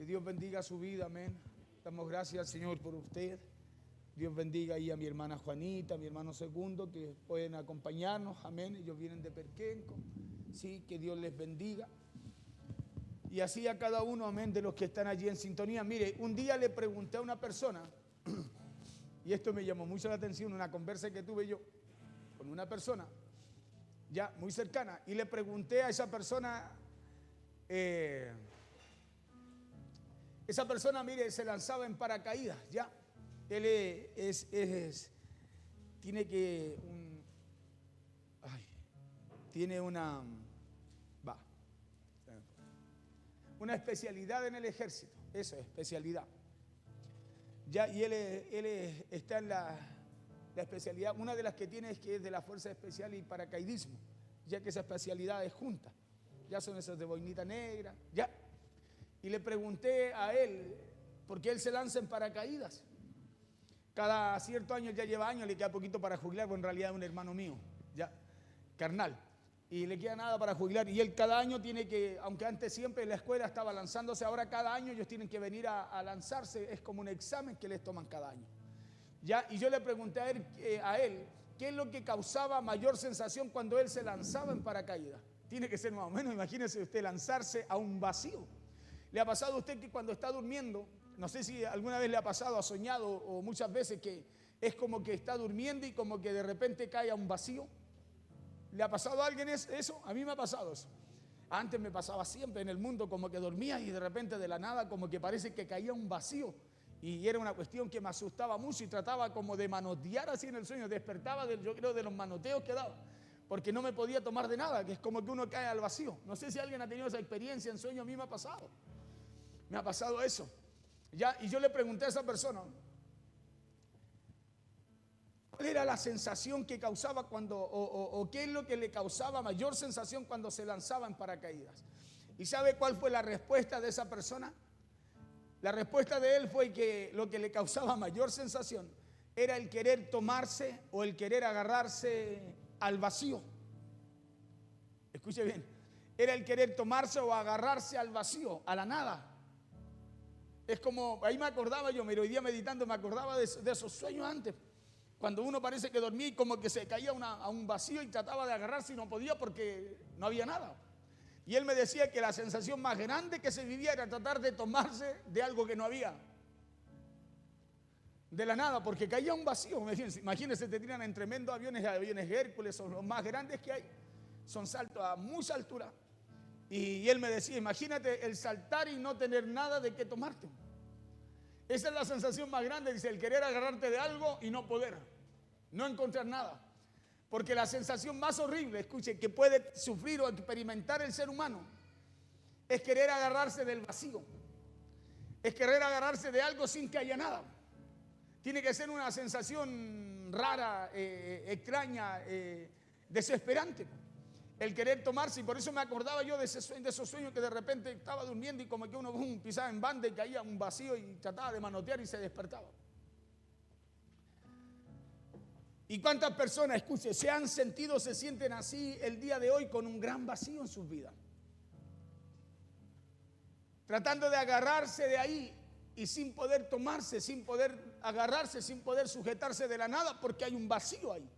Que Dios bendiga su vida, amén. Damos gracias al Señor por usted. Dios bendiga ahí a mi hermana Juanita, a mi hermano Segundo, que pueden acompañarnos, amén. Ellos vienen de Perquenco, sí, que Dios les bendiga. Y así a cada uno, amén, de los que están allí en sintonía. Mire, un día le pregunté a una persona, y esto me llamó mucho la atención, una conversa que tuve yo con una persona, ya muy cercana, y le pregunté a esa persona, mire, se lanzaba en paracaídas, ya. Él tiene una especialidad en el ejército, eso es especialidad. Ya, y él está en la especialidad, una de las que tiene es que es de la Fuerza Especial y Paracaidismo, ya que esa especialidad es junta, ya son esas de boinita negra, ya. Y le pregunté a él, ¿por qué él se lanza en paracaídas? Cada cierto año, ya lleva años, le queda poquito para jubilar, porque en realidad es un hermano mío, ya, carnal. Y le queda nada para jubilar. Y él cada año tiene que, aunque antes siempre en la escuela estaba lanzándose, ahora cada año ellos tienen que venir a lanzarse. Es como un examen que les toman cada año. ¿Ya? Y yo le pregunté a él, ¿qué es lo que causaba mayor sensación cuando él se lanzaba en paracaídas? Tiene que ser más o menos, imagínese usted lanzarse a un vacío. ¿Le ha pasado a usted que cuando está durmiendo, no sé si alguna vez le ha pasado, ha soñado o muchas veces que es como que está durmiendo y como que de repente cae a un vacío? ¿Le ha pasado a alguien eso? A mí me ha pasado eso. Antes me pasaba siempre en el mundo, como que dormía y de repente de la nada como que parece que caía un vacío. Y era una cuestión que me asustaba mucho y trataba como de manotear así en el sueño. Despertaba, yo creo, de los manoteos que daba, porque no me podía tomar de nada, que es como que uno cae al vacío. No sé si alguien ha tenido esa experiencia en sueño, a mí me ha pasado. Me ha pasado eso. Ya, y yo le pregunté a esa persona, ¿cuál era la sensación que causaba o qué es lo que le causaba mayor sensación cuando se lanzaba en paracaídas? ¿Y sabe cuál fue la respuesta de esa persona? La respuesta de él fue que lo que le causaba mayor sensación era el querer tomarse o el querer agarrarse al vacío. Escuche bien, era el querer tomarse o agarrarse al vacío, a la nada. Es como, ahí me acordaba yo, hoy día meditando, me acordaba de esos sueños antes. Cuando uno parece que dormía y como que se caía a un vacío y trataba de agarrarse y no podía porque no había nada. Y él me decía que la sensación más grande que se vivía era tratar de tomarse de algo que no había. De la nada, porque caía un vacío. Imagínense, te tiran en tremendos aviones Hércules, son los más grandes que hay. Son saltos a mucha altura. Y él me decía, imagínate el saltar y no tener nada de qué tomarte. Esa es la sensación más grande, dice, el querer agarrarte de algo y no poder, no encontrar nada. Porque la sensación más horrible, escuche, que puede sufrir o experimentar el ser humano es querer agarrarse del vacío. Es querer agarrarse de algo sin que haya nada. Tiene que ser una sensación rara, extraña, desesperante. El querer tomarse, y por eso me acordaba yo de esos sueños que de repente estaba durmiendo y como que uno pisaba en banda y caía un vacío y trataba de manotear y se despertaba. ¿Y cuántas personas, escuche, se sienten así el día de hoy con un gran vacío en sus vidas? Tratando de agarrarse de ahí y sin poder tomarse, sin poder agarrarse, sin poder sujetarse de la nada porque hay un vacío ahí.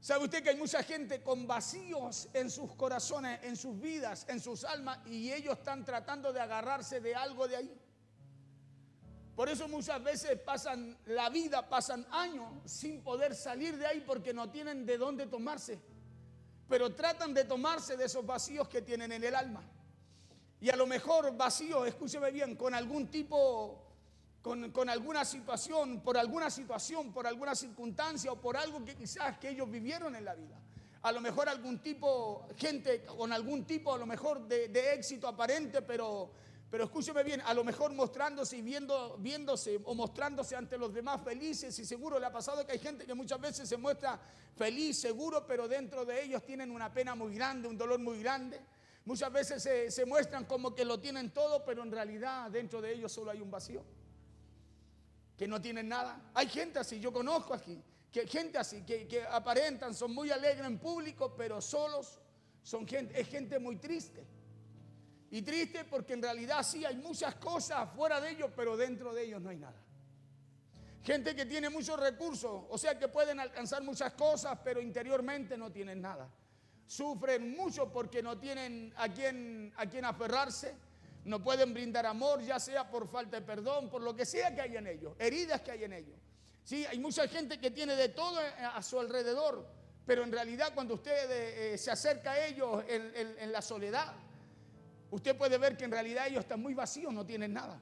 ¿Sabe usted que hay mucha gente con vacíos en sus corazones, en sus vidas, en sus almas, y ellos están tratando de agarrarse de algo de ahí? Por eso muchas veces pasan años sin poder salir de ahí porque no tienen de dónde tomarse, pero tratan de tomarse de esos vacíos que tienen en el alma. Y a lo mejor vacío, escúcheme bien, con algún tipo, con alguna situación, por alguna circunstancia o por algo que quizás que ellos vivieron en la vida. A lo mejor gente con algún tipo a lo mejor de éxito aparente, pero escúcheme bien, a lo mejor mostrándose y viéndose o mostrándose ante los demás felices, y seguro le ha pasado que hay gente que muchas veces se muestra feliz, seguro, pero dentro de ellos tienen una pena muy grande, un dolor muy grande. Muchas veces se muestran como que lo tienen todo, pero en realidad dentro de ellos solo hay un vacío, que no tienen nada. Hay gente así, yo conozco aquí, gente así, que aparentan, son muy alegres en público, pero solos, es gente muy triste. Y triste porque en realidad sí hay muchas cosas fuera de ellos, pero dentro de ellos no hay nada. Gente que tiene muchos recursos, o sea que pueden alcanzar muchas cosas, pero interiormente no tienen nada. Sufren mucho porque no tienen a quién aferrarse, no pueden brindar amor, ya sea por falta de perdón, por lo que sea que hay en ellos, heridas que hay en ellos. Sí, hay mucha gente que tiene de todo a su alrededor, pero en realidad cuando usted se acerca a ellos en la soledad, usted puede ver que en realidad ellos están muy vacíos, no tienen nada.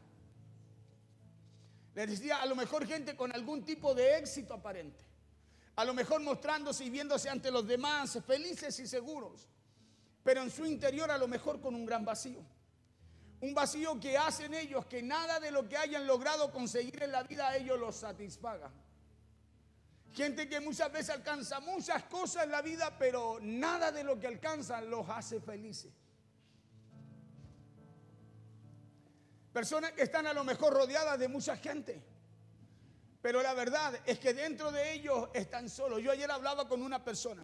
Les decía, a lo mejor gente con algún tipo de éxito aparente, a lo mejor mostrándose y viéndose ante los demás felices y seguros, pero en su interior a lo mejor con un gran vacío. Un vacío que hacen ellos que nada de lo que hayan logrado conseguir en la vida a ellos los satisfaga. Gente que muchas veces alcanza muchas cosas en la vida, pero nada de lo que alcanzan los hace felices. Personas que están a lo mejor rodeadas de mucha gente, pero la verdad es que dentro de ellos están solos. Yo ayer hablaba con una persona,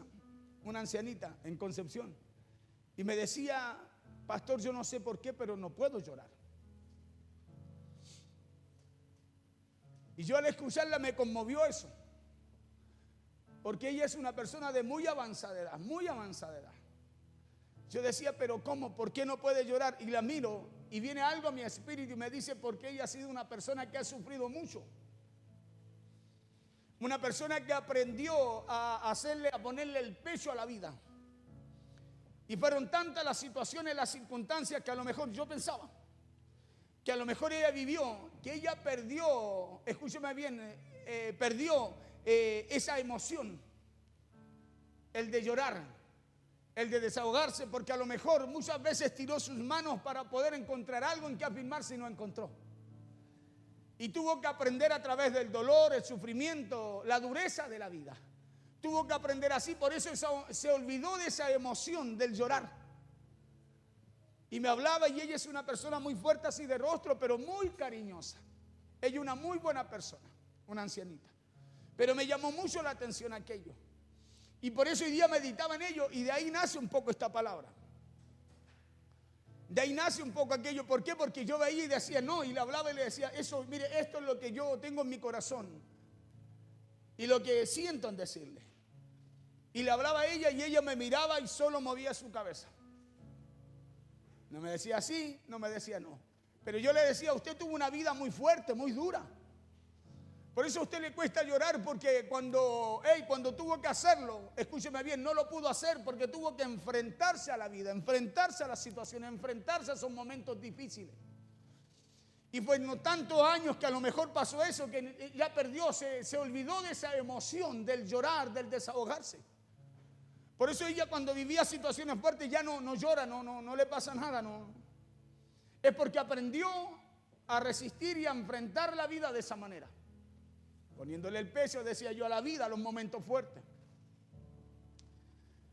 una ancianita en Concepción, y me decía, pastor, yo no sé por qué, pero no puedo llorar. Y yo al escucharla me conmovió eso, porque ella es una persona de muy avanzada edad, muy avanzada edad. Yo decía, pero ¿cómo? ¿Por qué no puede llorar? Y la miro y viene algo a mi espíritu y me dice, porque ella ha sido una persona que ha sufrido mucho. Una persona que aprendió a ponerle el pecho a la vida. Y fueron tantas las situaciones, las circunstancias que a lo mejor yo pensaba, que a lo mejor ella vivió, que ella perdió, escúcheme bien, perdió esa emoción, el de llorar, el de desahogarse, porque a lo mejor muchas veces tiró sus manos para poder encontrar algo en que afirmarse y no encontró. Y tuvo que aprender a través del dolor, el sufrimiento, la dureza de la vida. Tuvo que aprender así, por eso se olvidó de esa emoción del llorar. Y me hablaba y ella es una persona muy fuerte así de rostro, pero muy cariñosa. Ella es una muy buena persona, una ancianita. Pero me llamó mucho la atención aquello. Y por eso hoy día meditaba en ello y de ahí nace un poco esta palabra. De ahí nace un poco aquello. ¿Por qué? Porque yo veía y decía no, y le hablaba y le decía, eso, mire, esto es lo que yo tengo en mi corazón y lo que siento en decirle. Y le hablaba a ella y ella me miraba y solo movía su cabeza. No me decía sí, no me decía no. Pero yo le decía, usted tuvo una vida muy fuerte, muy dura. Por eso a usted le cuesta llorar, porque cuando tuvo que hacerlo, escúcheme bien, no lo pudo hacer porque tuvo que enfrentarse a la vida, enfrentarse a las situaciones, enfrentarse a esos momentos difíciles. Y fue no tantos años que a lo mejor pasó eso, que ya perdió, se olvidó de esa emoción, del llorar, del desahogarse. Por eso ella cuando vivía situaciones fuertes ya no llora, no le pasa nada, no. Es porque aprendió a resistir y a enfrentar la vida de esa manera. Poniéndole el peso, decía yo, a la vida, a los momentos fuertes.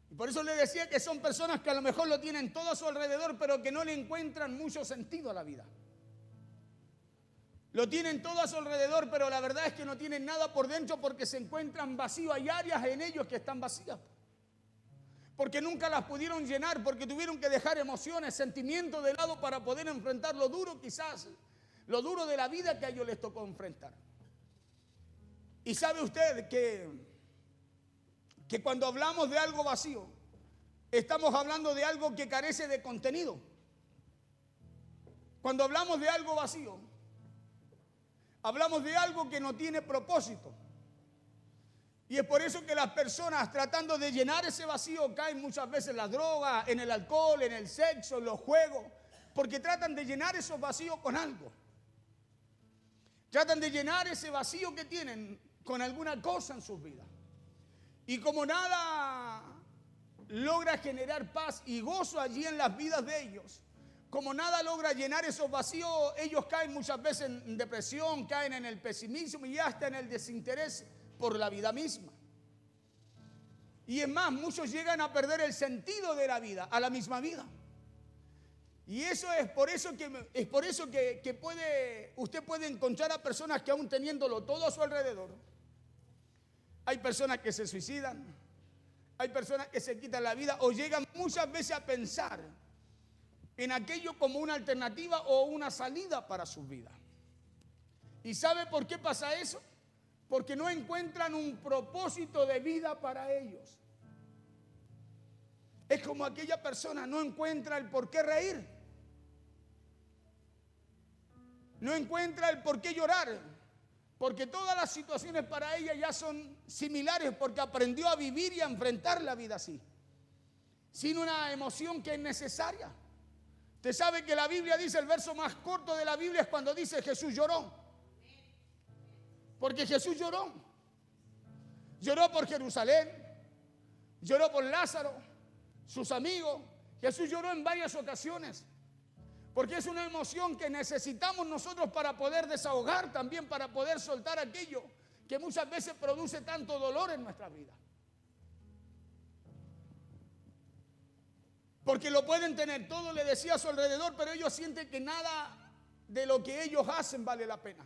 Y por eso le decía que son personas que a lo mejor lo tienen todo a su alrededor, pero que no le encuentran mucho sentido a la vida. Lo tienen todo a su alrededor, pero la verdad es que no tienen nada por dentro porque se encuentran vacíos. Hay áreas en ellos que están vacías. Porque nunca las pudieron llenar, porque tuvieron que dejar emociones, sentimientos de lado para poder enfrentar lo duro, quizás, lo duro de la vida que a ellos les tocó enfrentar. Y sabe usted que cuando hablamos de algo vacío, estamos hablando de algo que carece de contenido. Cuando hablamos de algo vacío, hablamos de algo que no tiene propósito. Y es por eso que las personas tratando de llenar ese vacío caen muchas veces en la droga, en el alcohol, en el sexo, en los juegos, porque tratan de llenar esos vacíos con algo. Tratan de llenar ese vacío que tienen con alguna cosa en sus vidas. Y como nada logra generar paz y gozo allí en las vidas de ellos, como nada logra llenar esos vacíos, ellos caen muchas veces en depresión, caen en el pesimismo y hasta en el desinterés por la vida misma. Y es más, muchos llegan a perder el sentido de la vida, a la misma vida. Y eso es por eso que usted puede encontrar a personas que aún teniéndolo todo a su alrededor, hay personas que se suicidan, hay personas que se quitan la vida o llegan muchas veces a pensar en aquello como una alternativa o una salida para sus vidas. ¿Y sabe por qué pasa eso? Porque no encuentran un propósito de vida para ellos. Es como aquella persona no encuentra el por qué reír, no encuentra el por qué llorar, porque todas las situaciones para ella ya son similares, porque aprendió a vivir y a enfrentar la vida así, sin una emoción que es necesaria. Usted sabe que la Biblia dice, el verso más corto de la Biblia es cuando dice Jesús lloró. Porque Jesús lloró. Lloró por Jerusalén, lloró por Lázaro, sus amigos. Jesús lloró en varias ocasiones. Porque es una emoción que necesitamos nosotros para poder desahogar, también para poder soltar aquello que muchas veces produce tanto dolor en nuestra vida. Porque lo pueden tener todo, le decía, a su alrededor, pero ellos sienten que nada de lo que ellos hacen vale la pena.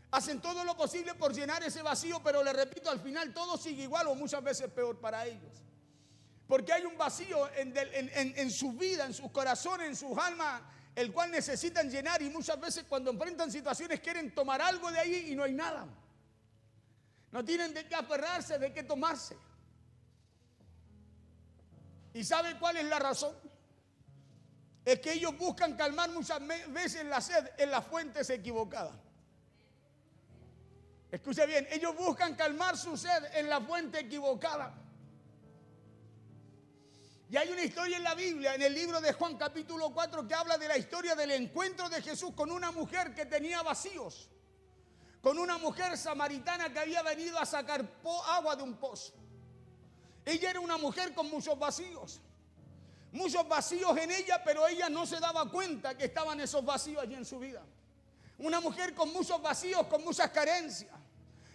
Hacen todo lo posible por llenar ese vacío, pero le repito, al final todo sigue igual o muchas veces peor para ellos. Porque hay un vacío en su vida, en sus corazones, en sus almas, el cual necesitan llenar, y muchas veces cuando enfrentan situaciones quieren tomar algo de ahí y no hay nada. No tienen de qué aferrarse, de qué tomarse. ¿Y sabe cuál es la razón? Es que ellos buscan calmar muchas veces la sed en las fuentes equivocadas. Escuche bien, ellos buscan calmar su sed en la fuente equivocada. Y hay una historia en la Biblia, en el libro de Juan capítulo 4, que habla de la historia del encuentro de Jesús con una mujer que tenía vacíos, con una mujer samaritana que había venido a sacar agua de un pozo. Ella era una mujer con muchos vacíos en ella, pero ella no se daba cuenta que estaban esos vacíos allí en su vida. Una mujer con muchos vacíos, con muchas carencias,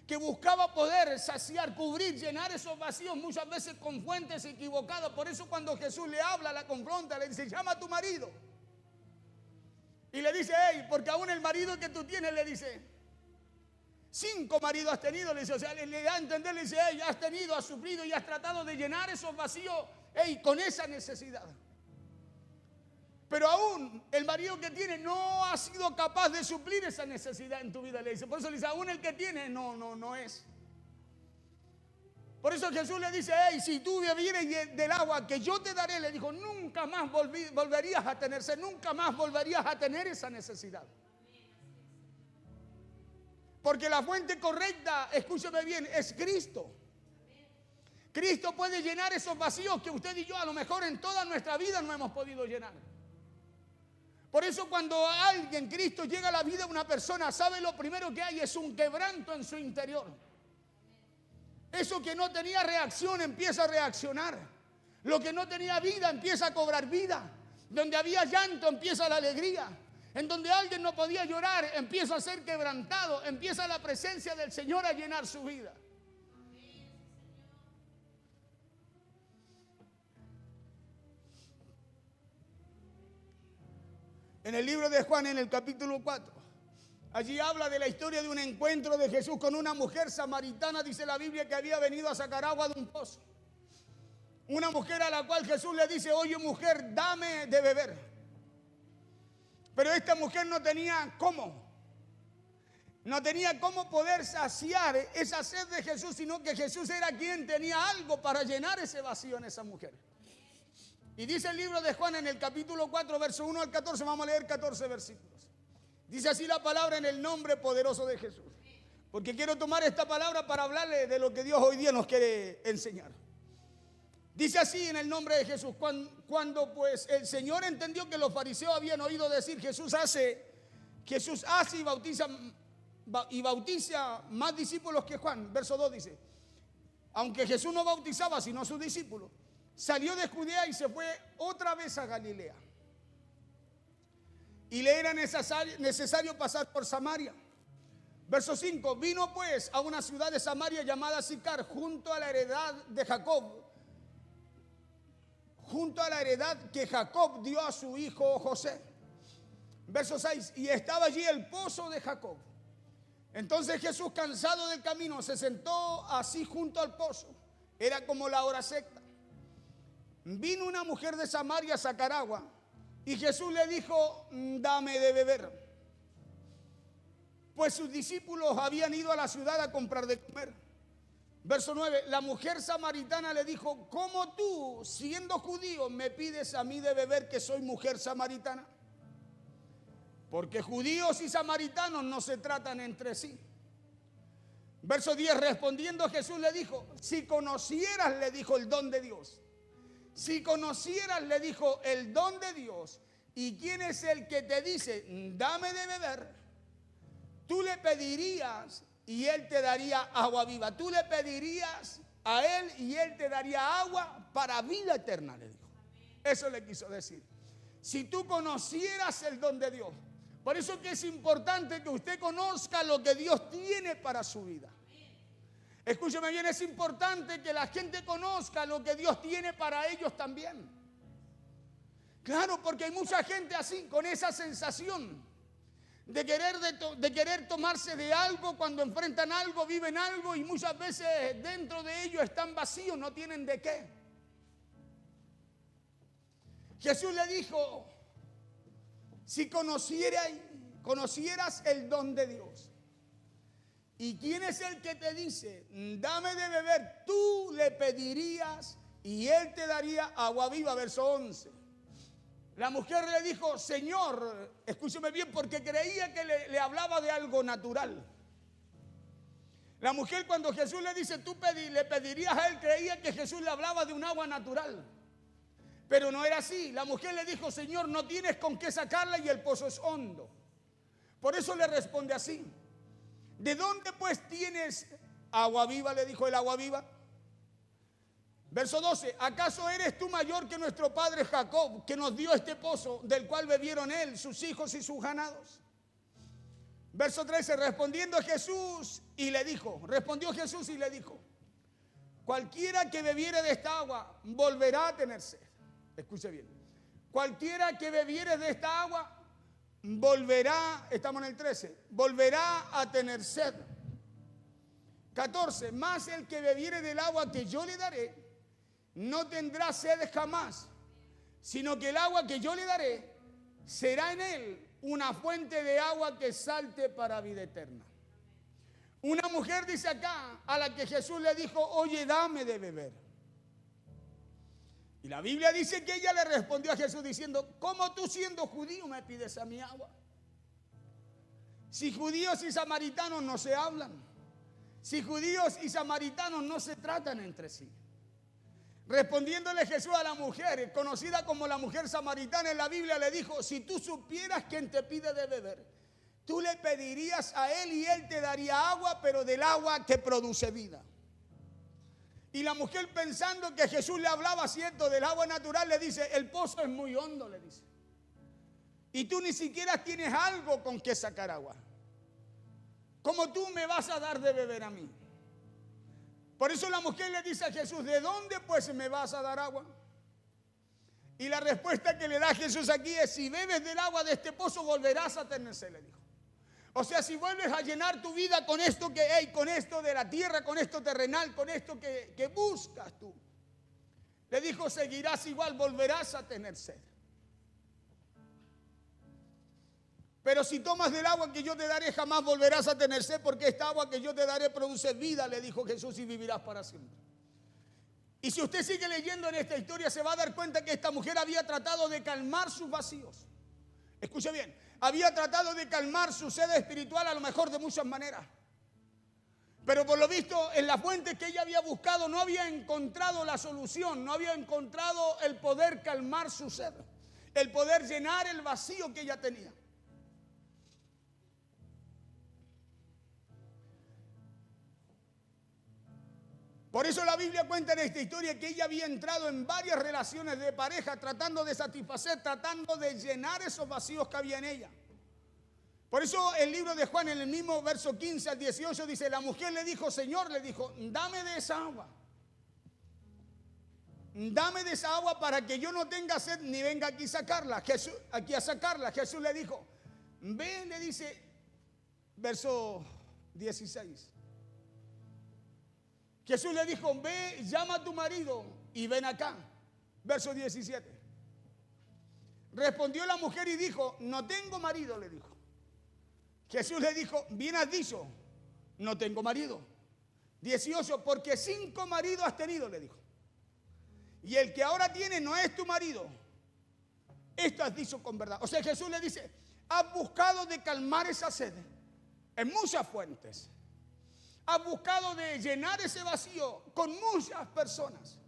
que buscaba poder saciar, cubrir, llenar esos vacíos muchas veces con fuentes equivocadas. Por eso cuando Jesús le habla, la confronta, le dice, llama a tu marido. Y le dice, hey, porque aún el marido que tú tienes, le dice, 5 maridos has tenido, le dice, o sea, le da a entender, le dice, hey, has tenido, has sufrido y has tratado de llenar esos vacíos, hey, con esa necesidad. Pero aún el marido que tiene no ha sido capaz de suplir esa necesidad en tu vida, le dice. Por eso le dice, aún el que tiene no es. Por eso Jesús le dice, hey, si tú bebieres del agua que yo te daré, le dijo, nunca más volverías a tener sed, nunca más volverías a tener esa necesidad. Porque la fuente correcta, escúcheme bien, es Cristo. Cristo puede llenar esos vacíos que usted y yo a lo mejor en toda nuestra vida no hemos podido llenar. Por eso cuando alguien, Cristo, llega a la vida de una persona, ¿sabe lo primero que hay? Es un quebranto en su interior. Eso que no tenía reacción empieza a reaccionar. Lo que no tenía vida empieza a cobrar vida. Donde había llanto empieza la alegría. En donde alguien no podía llorar empieza a ser quebrantado. Empieza la presencia del Señor a llenar su vida. En el libro de Juan, en el capítulo 4, allí habla de la historia de un encuentro de Jesús con una mujer samaritana, dice la Biblia, que había venido a sacar agua de un pozo. Una mujer a la cual Jesús le dice, oye mujer, dame de beber. Pero esta mujer no tenía cómo poder saciar esa sed de Jesús, sino que Jesús era quien tenía algo para llenar ese vacío en esa mujer. Y dice el libro de Juan en el capítulo 4, verso 1 al 14, vamos a leer 14 versículos. Dice así la palabra en el nombre poderoso de Jesús. Porque quiero tomar esta palabra para hablarle de lo que Dios hoy día nos quiere enseñar. Dice así en el nombre de Jesús. Cuando pues el Señor entendió que los fariseos habían oído decir Jesús hace y bautiza más discípulos que Juan. Verso 2 dice, aunque Jesús no bautizaba sino sus discípulos, salió de Judea y se fue otra vez a Galilea. Y le era necesario pasar por Samaria. Verso 5, vino pues a una ciudad de Samaria llamada Sicar, junto a la heredad de Jacob, junto a la heredad que Jacob dio a su hijo José. Verso 6, y estaba allí el pozo de Jacob. Entonces Jesús, cansado del camino, se sentó así junto al pozo. Era como la hora sexta. Vino una mujer de Samaria a sacar agua. Y Jesús le dijo, dame de beber. Pues sus discípulos habían ido a la ciudad a comprar de comer. Verso 9, la mujer samaritana le dijo, ¿cómo tú, siendo judío, me pides a mí de beber que soy mujer samaritana? Porque judíos y samaritanos no se tratan entre sí. Verso 10, respondiendo Jesús le dijo, si conocieras, le dijo, el don de Dios. Si conocieras, le dijo, el don de Dios, y quién es el que te dice, dame de beber, tú le pedirías y él te daría agua viva. Tú le pedirías a él y él te daría agua para vida eterna, le dijo. Eso le quiso decir. Si tú conocieras el don de Dios. Por eso que es importante que usted conozca lo que Dios tiene para su vida. Escúcheme bien, es importante que la gente conozca lo que Dios tiene para ellos también. Claro, porque hay mucha gente así, con esa sensación de querer tomarse de algo cuando enfrentan algo, viven algo y muchas veces dentro de ellos están vacíos, no tienen de qué. Jesús le dijo, si conocieras el don de Dios, ¿y quién es el que te dice, dame de beber? Tú le pedirías y él te daría agua viva. Verso 11. La mujer le dijo, Señor, escúcheme bien, porque creía que le hablaba de algo natural. La mujer, cuando Jesús le dice, le pedirías a él, creía que Jesús le hablaba de un agua natural. Pero no era así. La mujer le dijo, Señor, no tienes con qué sacarla y el pozo es hondo. Por eso le responde así. ¿De dónde pues tienes agua viva? Le dijo, el agua viva. Verso 12, ¿acaso eres tú mayor que nuestro padre Jacob, que nos dio este pozo, del cual bebieron él, sus hijos y sus ganados? Verso 13, respondió Jesús y le dijo, cualquiera que bebiere de esta agua volverá a tener sed. Escuche bien, cualquiera que bebiere de esta agua volverá, estamos en el 13, volverá a tener sed. 14, más el que bebiere del agua que yo le daré, no tendrá sed jamás, sino que el agua que yo le daré será en él una fuente de agua que salte para vida eterna. Una mujer dice acá a la que Jesús le dijo, oye, dame de beber. Y la Biblia dice que ella le respondió a Jesús diciendo, ¿cómo tú siendo judío me pides a mí agua? Si judíos y samaritanos no se hablan, si judíos y samaritanos no se tratan entre sí. Respondiéndole Jesús a la mujer, conocida como la mujer samaritana en la Biblia, le dijo, si tú supieras quién te pide de beber, tú le pedirías a él y él te daría agua, pero del agua que produce vida. Y la mujer, pensando que Jesús le hablaba cierto del agua natural, le dice, el pozo es muy hondo, le dice. Y tú ni siquiera tienes algo con que sacar agua. ¿Cómo tú me vas a dar de beber a mí? Por eso la mujer le dice a Jesús, ¿de dónde pues me vas a dar agua? Y la respuesta que le da Jesús aquí es, si bebes del agua de este pozo volverás a tener sed, le dijo. O sea, si vuelves a llenar tu vida con esto que hay, con esto de la tierra, con esto terrenal, con esto que buscas tú, le dijo, seguirás igual, volverás a tener sed. Pero si tomas del agua que yo te daré, jamás volverás a tener sed, porque esta agua que yo te daré produce vida, le dijo Jesús, y vivirás para siempre. Y si usted sigue leyendo en esta historia, se va a dar cuenta que esta mujer había tratado de calmar sus vacíos. Escuche bien, había tratado de calmar su sed espiritual a lo mejor de muchas maneras. Pero por lo visto, en la fuente que ella había buscado no había encontrado la solución, no había encontrado el poder calmar su sed, el poder llenar el vacío que ella tenía. Por eso la Biblia cuenta en esta historia que ella había entrado en varias relaciones de pareja tratando de satisfacer, tratando de llenar esos vacíos que había en ella. Por eso el libro de Juan en el mismo verso 15 al 18 dice, la mujer le dijo, Señor, le dijo, dame de esa agua. Dame de esa agua para que yo no tenga sed ni venga aquí a sacarla. Jesús le dijo, ve, le dice, verso 16. Jesús le dijo, ve, llama a tu marido y ven acá. Verso 17. Respondió la mujer y dijo, no tengo marido, le dijo. Jesús le dijo, bien has dicho, no tengo marido. 18, porque 5 maridos has tenido, le dijo. Y el que ahora tiene no es tu marido. Esto has dicho con verdad. O sea, Jesús le dice, has buscado de calmar esa sed en muchas fuentes. Has buscado de llenar ese vacío con muchas personas.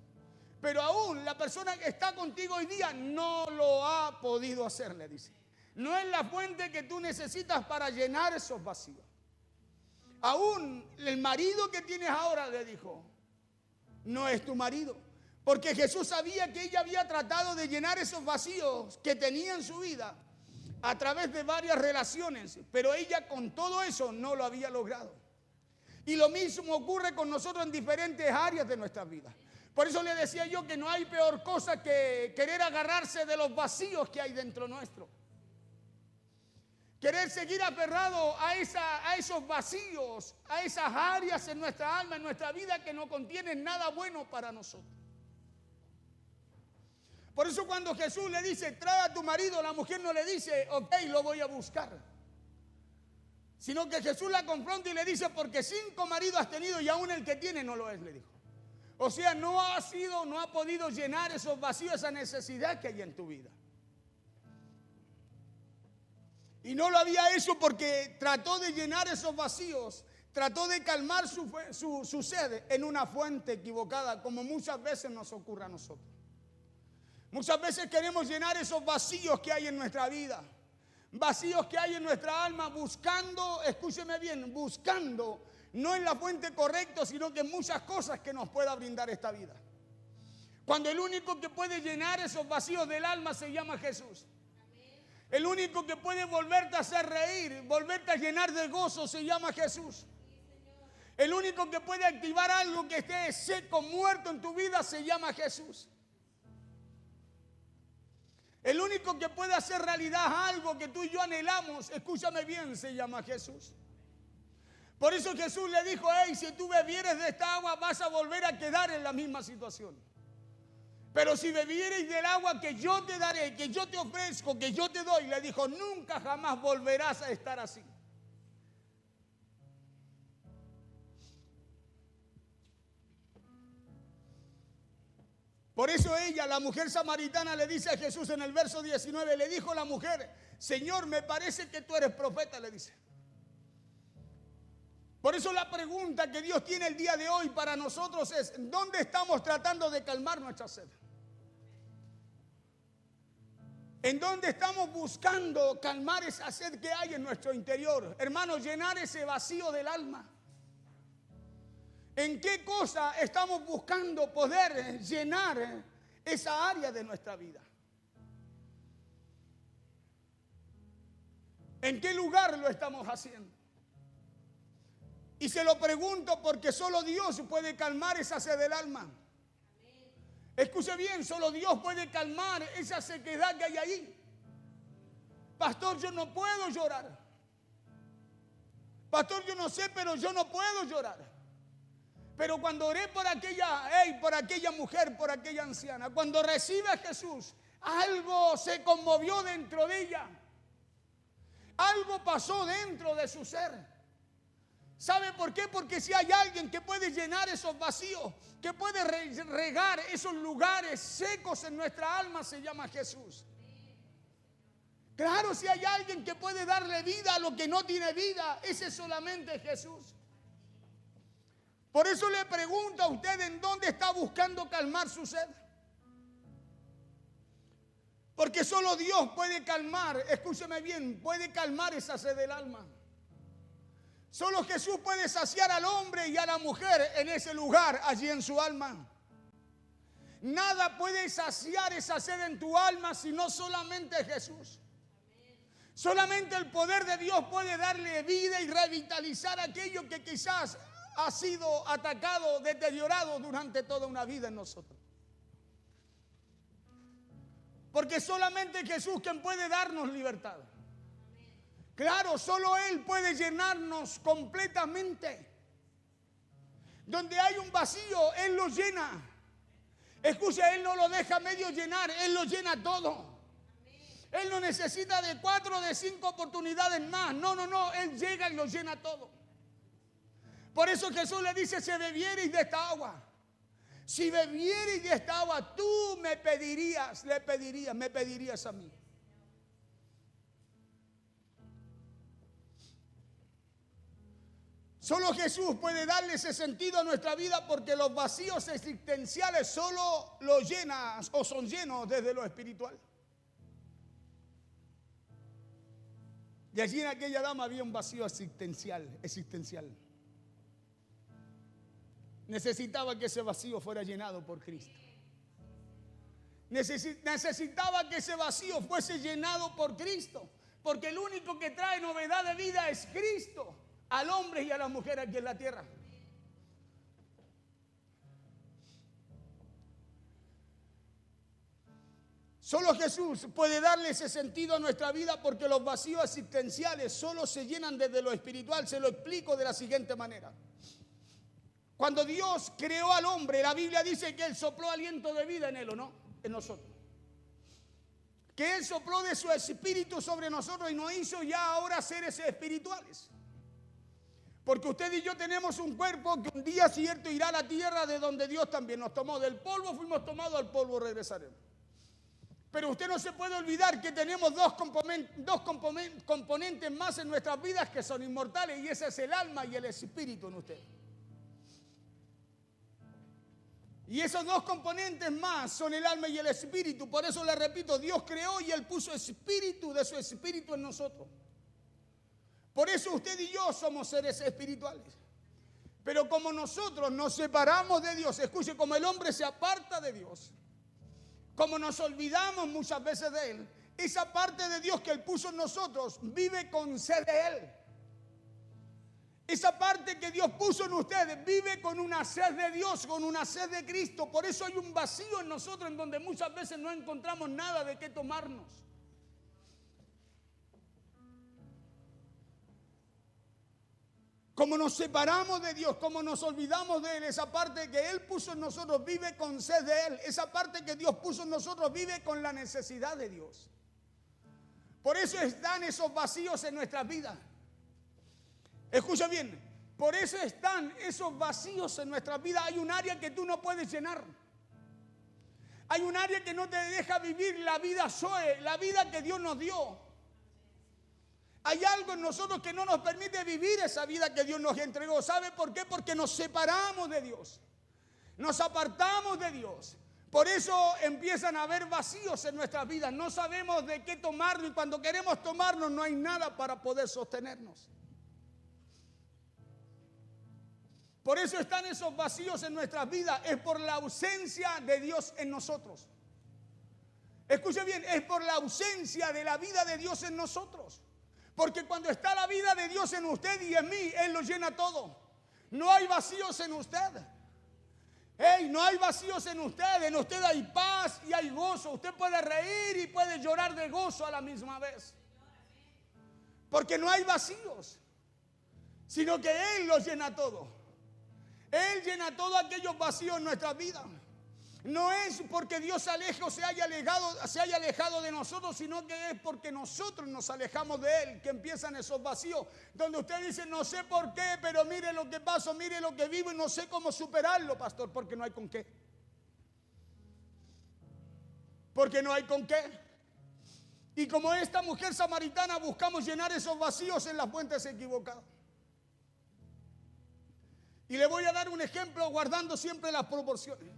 Pero aún la persona que está contigo hoy día no lo ha podido hacer, le dice. No es la fuente que tú necesitas para llenar esos vacíos. Aún el marido que tienes ahora, le dijo, no es tu marido. Porque Jesús sabía que ella había tratado de llenar esos vacíos que tenía en su vida a través de varias relaciones, pero ella con todo eso no lo había logrado. Y lo mismo ocurre con nosotros en diferentes áreas de nuestras vidas. Por eso le decía yo que no hay peor cosa que querer agarrarse de los vacíos que hay dentro nuestro. Querer seguir aferrado a esos vacíos, a esas áreas en nuestra alma, en nuestra vida que no contienen nada bueno para nosotros. Por eso cuando Jesús le dice, trae a tu marido, la mujer no le dice, ok, lo voy a buscar. Sino que Jesús la confronta y le dice, porque 5 maridos has tenido y aún el que tiene no lo es, le dijo. O sea, no ha podido llenar esos vacíos, esa necesidad que hay en tu vida. Y no lo había hecho porque trató de llenar esos vacíos, trató de calmar su sed en una fuente equivocada, como muchas veces nos ocurre a nosotros. Muchas veces queremos llenar esos vacíos que hay en nuestra vida, vacíos que hay en nuestra alma, buscando, escúcheme bien, buscando, no en la fuente correcta, sino que en muchas cosas que nos pueda brindar esta vida. Cuando el único que puede llenar esos vacíos del alma se llama Jesús. El único que puede volverte a hacer reír, volverte a llenar de gozo se llama Jesús. El único que puede activar algo que esté seco, muerto en tu vida se llama Jesús. El único que puede hacer realidad algo que tú y yo anhelamos, escúchame bien, se llama Jesús. Por eso Jesús le dijo, hey, si tú bebieres de esta agua vas a volver a quedar en la misma situación. Pero si bebieres del agua que yo te daré, que yo te ofrezco, que yo te doy, le dijo, nunca jamás volverás a estar así. Por eso ella, la mujer samaritana, le dice a Jesús en el verso 19, le dijo la mujer, Señor, me parece que tú eres profeta, le dice. Por eso la pregunta que Dios tiene el día de hoy para nosotros es, ¿dónde estamos tratando de calmar nuestra sed? ¿En dónde estamos buscando calmar esa sed que hay en nuestro interior? Hermanos, llenar ese vacío del alma. ¿En qué cosa estamos buscando poder llenar esa área de nuestra vida? ¿En qué lugar lo estamos haciendo? Y se lo pregunto porque solo Dios puede calmar esa sed del alma. Escuche bien, solo Dios puede calmar esa sequedad que hay ahí. Pastor, yo no puedo llorar. Pastor, yo no sé, pero yo no puedo llorar. Pero cuando oré por aquella mujer, por aquella anciana, cuando recibe a Jesús, algo se conmovió dentro de ella. Algo pasó dentro de su ser. ¿Sabe por qué? Porque si hay alguien que puede llenar esos vacíos, que puede regar esos lugares secos en nuestra alma, se llama Jesús. Claro, si hay alguien que puede darle vida a lo que no tiene vida, ese es solamente Jesús. Por eso le pregunto a usted en dónde está buscando calmar su sed. Porque solo Dios puede calmar, escúcheme bien, puede calmar esa sed del alma. Solo Jesús puede saciar al hombre y a la mujer en ese lugar, allí en su alma. Nada puede saciar esa sed en tu alma sino solamente Jesús. Solamente el poder de Dios puede darle vida y revitalizar aquello que quizás ha sido atacado, deteriorado durante toda una vida en nosotros. Porque solamente Jesús quien puede darnos libertad. Claro, solo Él puede llenarnos completamente. Donde hay un vacío, Él lo llena. Escucha, Él no lo deja medio llenar, Él lo llena todo. Él no necesita de 4 o de 5 oportunidades más. No. Él llega y lo llena todo. Por eso Jesús le dice, si bebierais de esta agua, si bebierais de esta agua, tú me pedirías a mí. Solo Jesús puede darle ese sentido a nuestra vida, porque los vacíos existenciales solo los llenas o son llenos desde lo espiritual. Y allí en aquella dama había un vacío existencial. Necesitaba que ese vacío fuera llenado por Cristo. Necesitaba que ese vacío fuese llenado por Cristo, porque el único que trae novedad de vida es Cristo al hombre y a la mujer aquí en la tierra. Solo Jesús puede darle ese sentido a nuestra vida, porque los vacíos existenciales solo se llenan desde lo espiritual. Se lo explico de la siguiente manera. Cuando Dios creó al hombre, la Biblia dice que Él sopló aliento de vida en él, ¿o no? En nosotros. Que Él sopló de su espíritu sobre nosotros y nos hizo ya ahora seres espirituales. Porque usted y yo tenemos un cuerpo que un día cierto irá a la tierra de donde Dios también nos tomó. Del polvo fuimos tomados, al polvo regresaremos. Pero usted no se puede olvidar que tenemos dos componentes más en nuestras vidas que son inmortales, y ese es el alma y el espíritu en usted. Y esos dos componentes más son el alma y el espíritu. Por eso le repito, Dios creó y Él puso espíritu de su espíritu en nosotros. Por eso usted y yo somos seres espirituales. Pero como nosotros nos separamos de Dios, escuche, como el hombre se aparta de Dios, como nos olvidamos muchas veces de Él, esa parte de Dios que Él puso en nosotros vive con sed de Él. Esa parte que Dios puso en ustedes vive con una sed de Dios, con una sed de Cristo. Por eso hay un vacío en nosotros en donde muchas veces no encontramos nada de qué tomarnos. Como nos separamos de Dios, como nos olvidamos de Él, esa parte que Él puso en nosotros vive con sed de Él. Esa parte que Dios puso en nosotros vive con la necesidad de Dios. Por eso están esos vacíos en nuestras vidas. Escucha bien, por eso están esos vacíos en nuestras vidas. Hay un área que tú no puedes llenar. Hay un área que no te deja vivir la vida Zoe, la vida que Dios nos dio. Hay algo en nosotros que no nos permite vivir esa vida que Dios nos entregó. ¿Sabe por qué? Porque nos separamos de Dios. Nos apartamos de Dios. Por eso empiezan a haber vacíos en nuestras vidas. No sabemos de qué tomarnos, y cuando queremos tomarnos no hay nada para poder sostenernos. Por eso están esos vacíos en nuestras vidas. Es por la ausencia de Dios en nosotros. Escuche bien, es por la ausencia de la vida de Dios en nosotros. Porque cuando está la vida de Dios en usted y en mí, Él lo llena todo. No hay vacíos en usted. No hay vacíos en usted. En usted hay paz y hay gozo. Usted puede reír y puede llorar de gozo a la misma vez. Porque no hay vacíos, sino que Él los llena todo. Él llena todos aquellos vacíos en nuestra vida. No es porque Dios se aleje o se haya alejado de nosotros, sino que es porque nosotros nos alejamos de Él, que empiezan esos vacíos, donde usted dice, no sé por qué, pero mire lo que paso, mire lo que vivo y no sé cómo superarlo, pastor, porque no hay con qué. Porque no hay con qué. Y como esta mujer samaritana buscamos llenar esos vacíos en las fuentes equivocadas. Y le voy a dar un ejemplo guardando siempre las proporciones.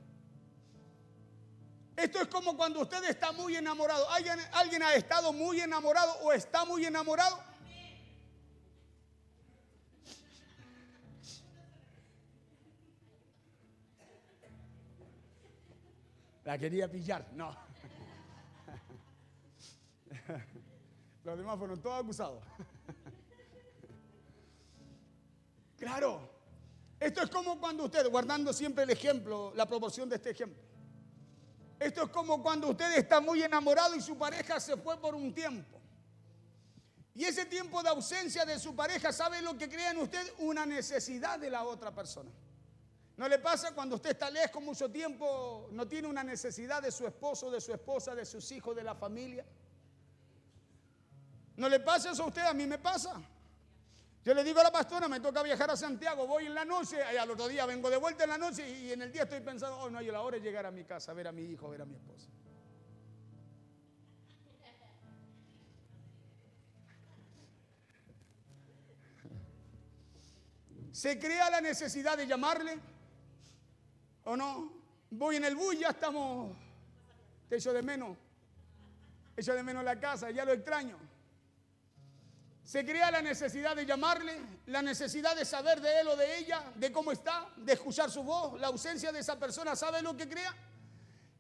Esto es como cuando usted está muy enamorado. ¿Alguien ha estado muy enamorado o está muy enamorado? La quería pillar, no. Los demás fueron todos acusados. Claro. Esto es como cuando usted, guardando siempre el ejemplo, la proporción de este ejemplo. Esto es como cuando usted está muy enamorado y su pareja se fue por un tiempo. Y ese tiempo de ausencia de su pareja, ¿sabe lo que crea en usted? Una necesidad de la otra persona. ¿No le pasa cuando usted está lejos mucho tiempo, no tiene una necesidad de su esposo, de su esposa, de sus hijos, de la familia? ¿No le pasa eso a usted? A mí me pasa. Yo le digo a la pastora, me toca viajar a Santiago, voy en la noche, y al otro día vengo de vuelta en la noche y en el día estoy pensando, oh no, y la hora es llegar a mi casa, a ver a mi hijo, a ver a mi esposa. ¿Se crea la necesidad de llamarle? ¿O no? Voy en el bus, ya estamos, te echo de menos la casa, ya lo extraño. Se crea la necesidad de llamarle, la necesidad de saber de él o de ella, de cómo está, de escuchar su voz. La ausencia de esa persona, ¿sabe lo que crea?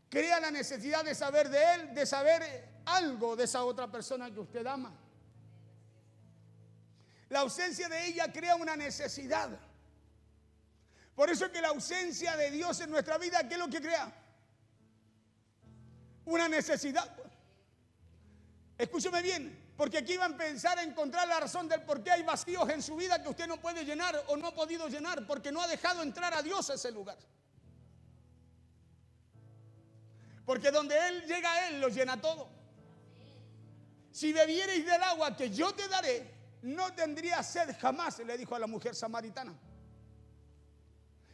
Crea la necesidad de saber de él, de saber algo de esa otra persona que usted ama. La ausencia de ella crea una necesidad. Por eso es que la ausencia de Dios en nuestra vida, ¿qué es lo que crea? Una necesidad. Escúcheme bien, porque aquí va a empezar a encontrar la razón del por qué hay vacíos en su vida que usted no puede llenar o no ha podido llenar, porque no ha dejado entrar a Dios a ese lugar. Porque donde Él llega, Él lo llena todo. Si bebierais del agua que yo te daré, no tendría sed jamás, le dijo a la mujer samaritana.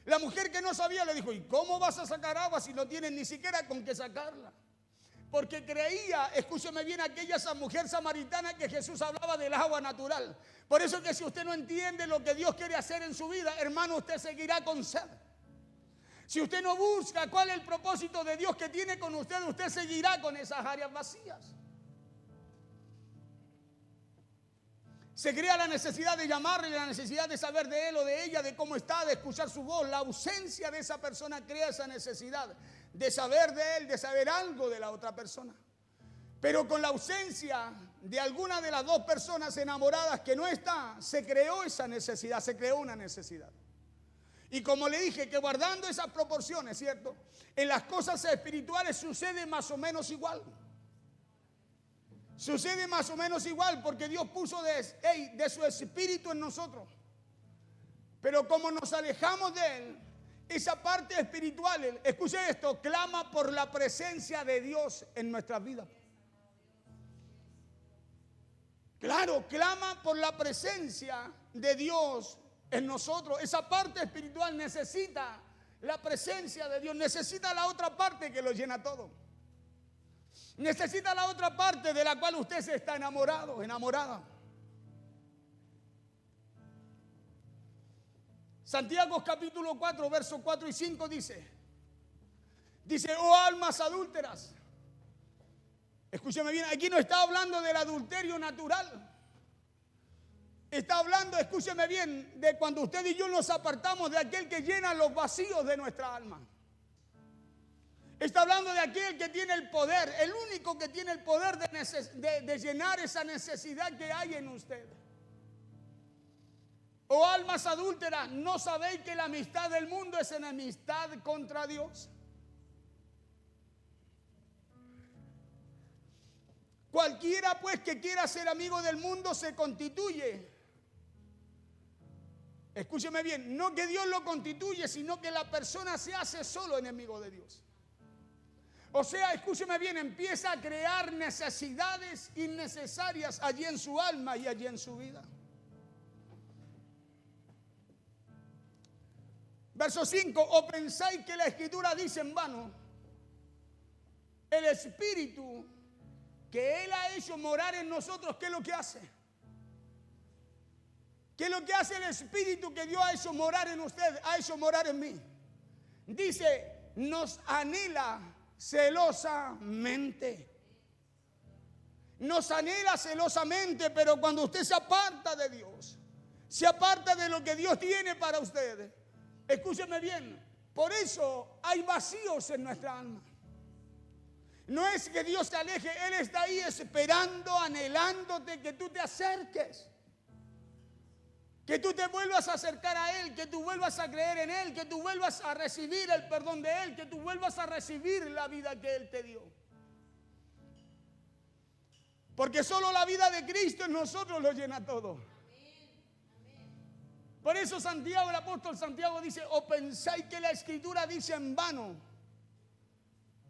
La mujer que no sabía le dijo, ¿y cómo vas a sacar agua si no tienes ni siquiera con qué sacarla? Porque creía, escúcheme bien, aquella mujer samaritana que Jesús hablaba del agua natural. Por eso que si usted no entiende lo que Dios quiere hacer en su vida, hermano, usted seguirá con sed. Si usted no busca cuál es el propósito de Dios que tiene con usted, usted seguirá con esas áreas vacías. Se crea la necesidad de llamarle, la necesidad de saber de él o de ella, de cómo está, de escuchar su voz. La ausencia de esa persona crea esa necesidad de saber de él, de saber algo de la otra persona. Pero con la ausencia de alguna de las dos personas enamoradas que no está, se creó esa necesidad, se creó una necesidad. Y como le dije, que guardando esas proporciones, ¿cierto? En las cosas espirituales sucede más o menos igual. Sucede más o menos igual porque Dios puso de su espíritu en nosotros. Pero como nos alejamos de Él, esa parte espiritual, escuche esto, clama por la presencia de Dios en nuestras vidas. Claro, clama por la presencia de Dios en nosotros. Esa parte espiritual necesita la presencia de Dios, necesita la otra parte que lo llena todo. Necesita la otra parte de la cual usted se está enamorado, enamorada. Santiago capítulo 4, versos 4 y 5 dice, oh almas adúlteras. Escúcheme bien, aquí no está hablando del adulterio natural. Está hablando, escúcheme bien, de cuando usted y yo nos apartamos de aquel que llena los vacíos de nuestra alma. Está hablando de aquel que tiene el poder, el único que tiene el poder de llenar esa necesidad que hay en usted. Oh almas adúlteras, ¿no sabéis que la amistad del mundo es enemistad contra Dios? Cualquiera pues que quiera ser amigo del mundo se constituye. Escúcheme bien, no que Dios lo constituye, sino que la persona se hace solo enemigo de Dios. O sea, escúcheme bien, empieza a crear necesidades innecesarias allí en su alma y allí en su vida. Verso 5, ¿o pensáis que la Escritura dice en vano? El Espíritu que Él ha hecho morar en nosotros, ¿qué es lo que hace? ¿Qué es lo que hace el Espíritu que Dios ha hecho morar en usted, ha hecho morar en mí? Dice, nos anhela celosamente. Nos anhela celosamente, pero cuando usted se aparta de Dios, se aparta de lo que Dios tiene para usted, escúcheme bien, por eso hay vacíos en nuestra alma. No es que Dios te aleje, Él está ahí esperando, anhelándote que tú te acerques. Que tú te vuelvas a acercar a Él, que tú vuelvas a creer en Él, que tú vuelvas a recibir el perdón de Él, que tú vuelvas a recibir la vida que Él te dio. Porque solo la vida de Cristo en nosotros lo llena todo. Por eso Santiago, el apóstol Santiago dice, ¿o pensáis que la Escritura dice en vano?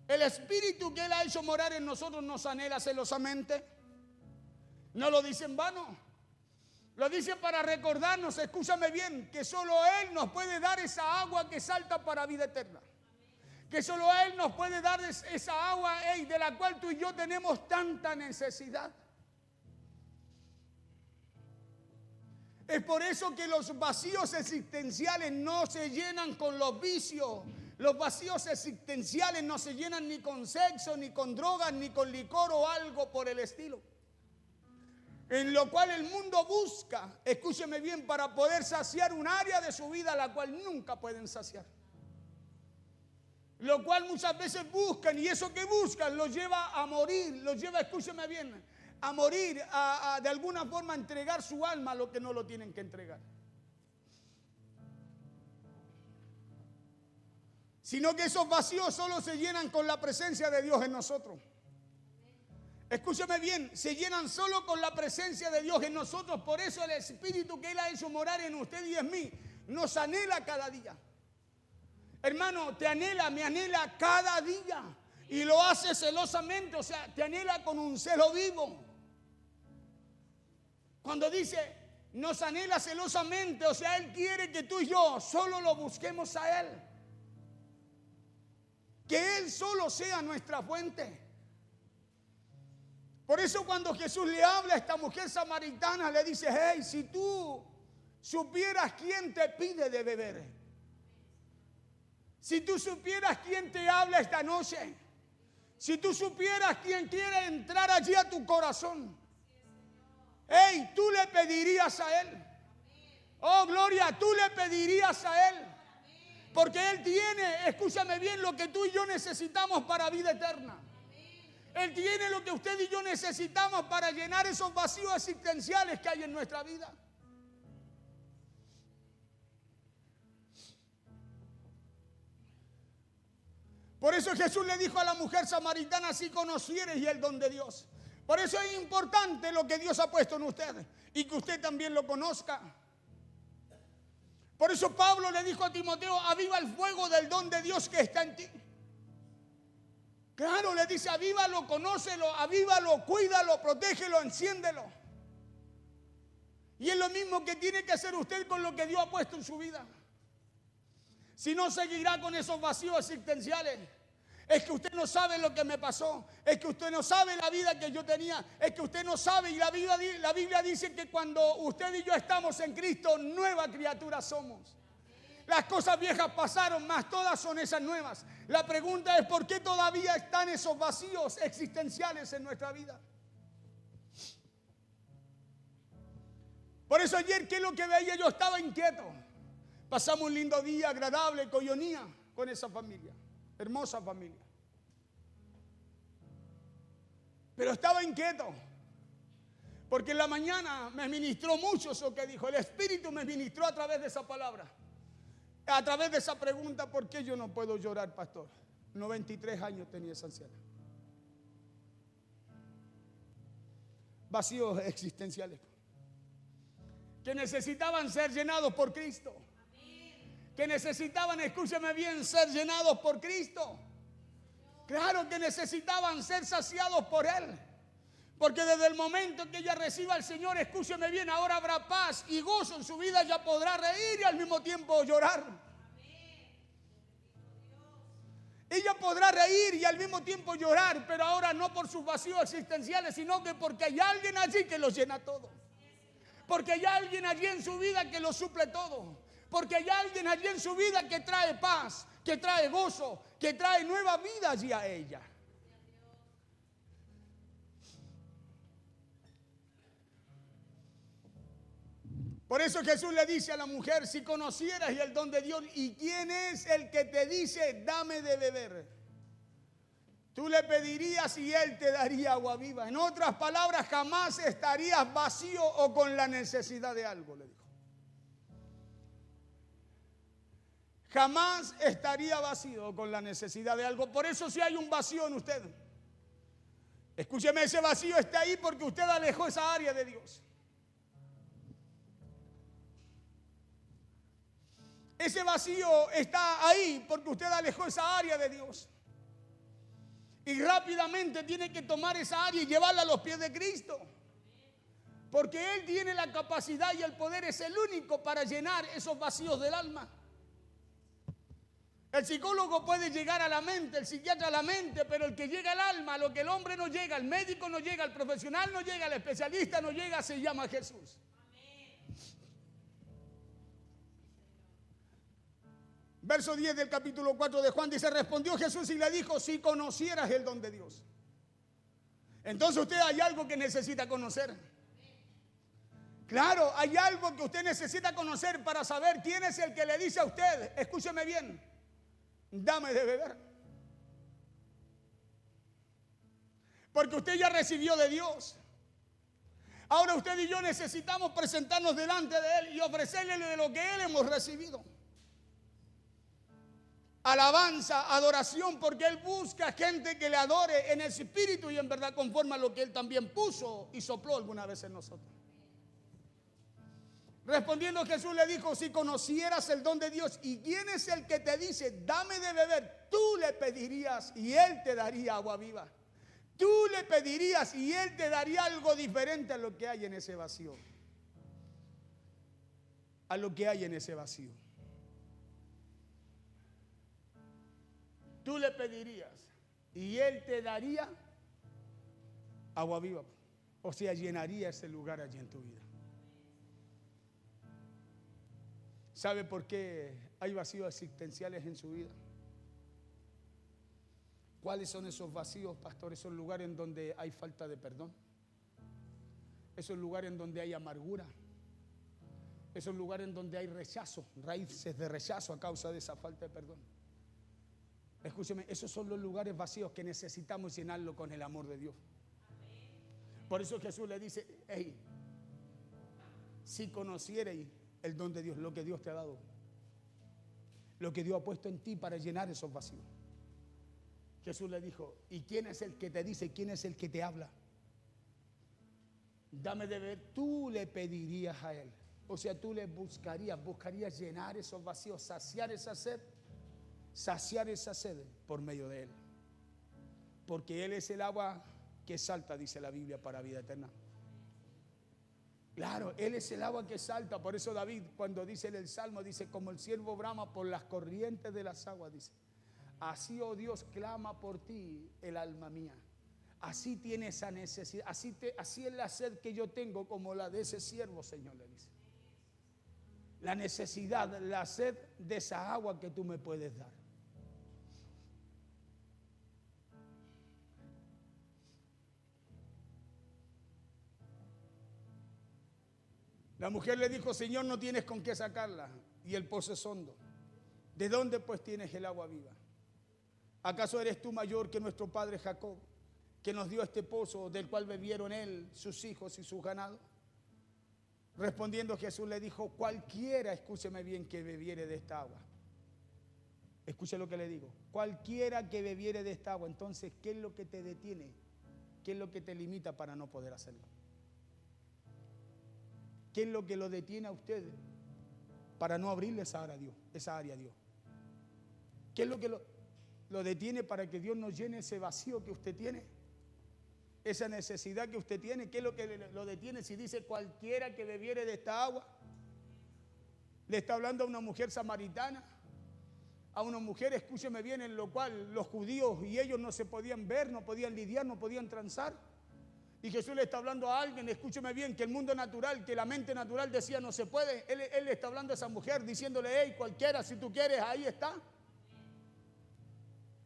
El Espíritu que Él ha hecho morar en nosotros nos anhela celosamente. No lo dice en vano. Lo dice para recordarnos, escúchame bien, que solo Él nos puede dar esa agua que salta para vida eterna. Que solo Él nos puede dar esa agua de la cual tú y yo tenemos tanta necesidad. Es por eso que los vacíos existenciales no se llenan con los vicios. Los vacíos existenciales no se llenan ni con sexo, ni con drogas, ni con licor o algo por el estilo. En lo cual el mundo busca, escúcheme bien, para poder saciar un área de su vida la cual nunca pueden saciar. Lo cual muchas veces buscan, y eso que buscan los lleva a morir, los lleva, escúcheme bien, a morir, a de alguna forma entregar su alma a lo que no lo tienen que entregar. Sino que esos vacíos solo se llenan con la presencia de Dios en nosotros. Escúcheme bien, se llenan solo con la presencia de Dios en nosotros. Por eso el Espíritu que Él ha hecho morar en usted y en mí nos anhela cada día. Hermano, te anhela, me anhela cada día. Y lo hace celosamente, o sea, te anhela con un celo vivo. Cuando dice, nos anhela celosamente, o sea, Él quiere que tú y yo solo lo busquemos a Él. Que Él solo sea nuestra fuente. Por eso cuando Jesús le habla a esta mujer samaritana, le dice, hey, si tú supieras quién te pide de beber. Si tú supieras quién te habla esta noche. Si tú supieras quién quiere entrar allí a tu corazón. Hey, tú le pedirías a Él. Oh, gloria, tú le pedirías a Él. Porque Él tiene, escúchame bien, lo que tú y yo necesitamos para vida eterna. Él tiene lo que usted y yo necesitamos para llenar esos vacíos existenciales que hay en nuestra vida. Por eso Jesús le dijo a la mujer samaritana, si conocieres y el don de Dios. Por eso es importante lo que Dios ha puesto en usted y que usted también lo conozca. Por eso Pablo le dijo a Timoteo, aviva el fuego del don de Dios que está en ti. Claro, le dice, avívalo, conócelo, avívalo, cuídalo, protégelo, enciéndelo. Y es lo mismo que tiene que hacer usted con lo que Dios ha puesto en su vida. Si no, seguirá con esos vacíos existenciales. Es que usted no sabe lo que me pasó. Es que usted no sabe la vida que yo tenía. Es que usted no sabe. Y la Biblia dice que cuando usted y yo estamos en Cristo, nueva criatura somos. Las cosas viejas pasaron, mas todas son esas nuevas. La pregunta es, ¿por qué todavía están esos vacíos existenciales en nuestra vida? Por eso ayer, ¿qué es lo que veía? Yo estaba inquieto. Pasamos un lindo día, agradable, coyonía con esa familia. Hermosa familia. Pero estaba inquieto. Porque en la mañana me ministró mucho eso que dijo. El Espíritu me ministró a través de esa palabra. A través de esa pregunta, ¿por qué yo no puedo llorar, pastor? 93 años tenía esa anciana. Vacíos existenciales. Que necesitaban ser llenados por Cristo. Que necesitaban, escúcheme bien, ser llenados por Cristo. Claro que necesitaban ser saciados por Él. Porque desde el momento que ella reciba al Señor, escúcheme bien, ahora habrá paz y gozo en su vida. Ella podrá reír y al mismo tiempo llorar. Ella podrá reír y al mismo tiempo llorar, pero ahora no por sus vacíos existenciales, sino que porque hay alguien allí que los llena todo. Porque hay alguien allí en su vida que lo suple todo. Porque hay alguien allí en su vida que trae paz, que trae gozo, que trae nueva vida allí a ella. Por eso Jesús le dice a la mujer, si conocieras y el don de Dios, ¿y quién es el que te dice, dame de beber? Tú le pedirías y Él te daría agua viva. En otras palabras, jamás estarías vacío o con la necesidad de algo, le dijo. Jamás estaría vacío o con la necesidad de algo. Por eso si hay un vacío en usted, escúcheme, ese vacío está ahí porque usted alejó esa área de Dios. Ese vacío está ahí porque usted alejó esa área de Dios. Y rápidamente tiene que tomar esa área y llevarla a los pies de Cristo. Porque Él tiene la capacidad y el poder, es el único para llenar esos vacíos del alma. El psicólogo puede llegar a la mente, el psiquiatra a la mente, pero el que llega al alma, a lo que el hombre no llega, el médico no llega, el profesional no llega, el especialista no llega, se llama Jesús. Verso 10 del capítulo 4 de Juan dice, respondió Jesús y le dijo, si conocieras el don de Dios. Entonces usted hay algo que necesita conocer. Claro, hay algo que usted necesita conocer para saber quién es el que le dice a usted, escúcheme bien, dame de beber. Porque usted ya recibió de Dios. Ahora usted y yo necesitamos presentarnos delante de Él y ofrecerle de lo que Él hemos recibido. Alabanza, adoración, porque Él busca gente que le adore en espíritu y en verdad conforme a lo que Él también puso y sopló alguna vez en nosotros. Respondiendo Jesús le dijo, si conocieras el don de Dios y quién es el que te dice, dame de beber, tú le pedirías y Él te daría agua viva. Tú le pedirías y Él te daría algo diferente a lo que hay en ese vacío. A lo que hay en ese vacío. Tú le pedirías y Él te daría agua viva. O sea, llenaría ese lugar allí en tu vida. ¿Sabe por qué hay vacíos existenciales en su vida? ¿Cuáles son esos vacíos, pastor? Esos lugares en donde hay falta de perdón. Esos lugares en donde hay amargura. Esos lugares en donde hay rechazo, raíces de rechazo a causa de esa falta de perdón. Escúcheme, esos son los lugares vacíos que necesitamos llenarlo con el amor de Dios. Por eso Jesús le dice, hey, si conocierais el don de Dios, lo que Dios te ha dado, lo que Dios ha puesto en ti para llenar esos vacíos. Jesús le dijo, ¿y quién es el que te dice? ¿Quién es el que te habla? Dame de beber, tú le pedirías a Él. O sea, tú le buscarías llenar esos vacíos, saciar esa sed por medio de Él. Porque Él es el agua que salta, dice la Biblia, para vida eterna. Claro, Él es el agua que salta. Por eso David, cuando dice en el Salmo, dice, como el siervo brama por las corrientes de las aguas, dice, así, oh Dios, clama por ti el alma mía. Así tiene esa necesidad, así es la sed que yo tengo como la de ese siervo, Señor, le dice. La necesidad, la sed de esa agua que tú me puedes dar. La mujer le dijo, Señor, no tienes con qué sacarla y el pozo es hondo. ¿De dónde pues tienes el agua viva? ¿Acaso eres tú mayor que nuestro padre Jacob, que nos dio este pozo del cual bebieron él, sus hijos y sus ganados? Respondiendo Jesús le dijo, cualquiera, escúcheme bien, que bebiere de esta agua. Escuche lo que le digo. Cualquiera que bebiere de esta agua. Entonces, ¿qué es lo que te detiene? ¿Qué es lo que te limita para no poder hacerlo? ¿Qué es lo que lo detiene a usted para no abrirle esa área a Dios? ¿Qué es lo que lo detiene para que Dios no llene ese vacío que usted tiene? Esa necesidad que usted tiene. ¿Qué es lo que lo detiene? Si dice cualquiera que bebiere de esta agua, le está hablando a una mujer samaritana, a una mujer, escúcheme bien, en lo cual los judíos y ellos no se podían ver, no podían lidiar, no podían transar. Y Jesús le está hablando a alguien, escúcheme bien, que el mundo natural, que la mente natural decía no se puede. Él le está hablando a esa mujer diciéndole, hey, cualquiera, si tú quieres, ahí está.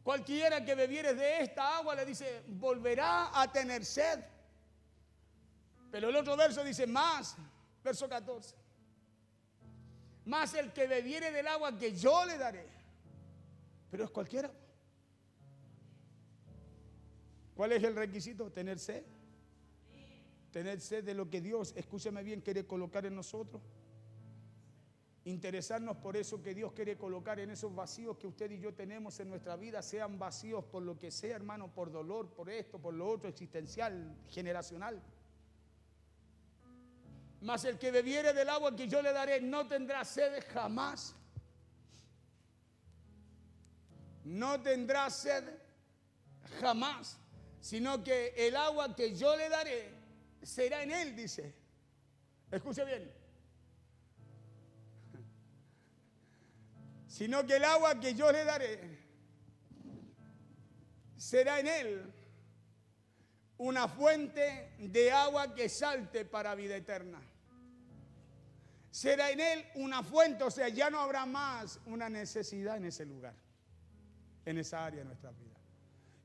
Cualquiera que bebiere de esta agua, le dice, volverá a tener sed. Pero el otro verso dice más, verso 14. Más el que bebiere del agua que yo le daré. Pero es cualquiera. ¿Cuál es el requisito? Tener sed. Tener sed de lo que Dios, escúchame bien, quiere colocar en nosotros. Interesarnos por eso que Dios quiere colocar en esos vacíos que usted y yo tenemos en nuestra vida, sean vacíos por lo que sea, hermano, por dolor, por esto, por lo otro, existencial, generacional. Mas el que bebiere del agua que yo le daré no tendrá sed jamás. No tendrá sed jamás, sino que el agua que yo le daré será en él, dice, Escuche bien. Sino que el agua que yo le daré será en él una fuente de agua que salte para vida eterna. Será en él una fuente, o sea, ya no habrá más una necesidad en ese lugar, en esa área de nuestras vidas.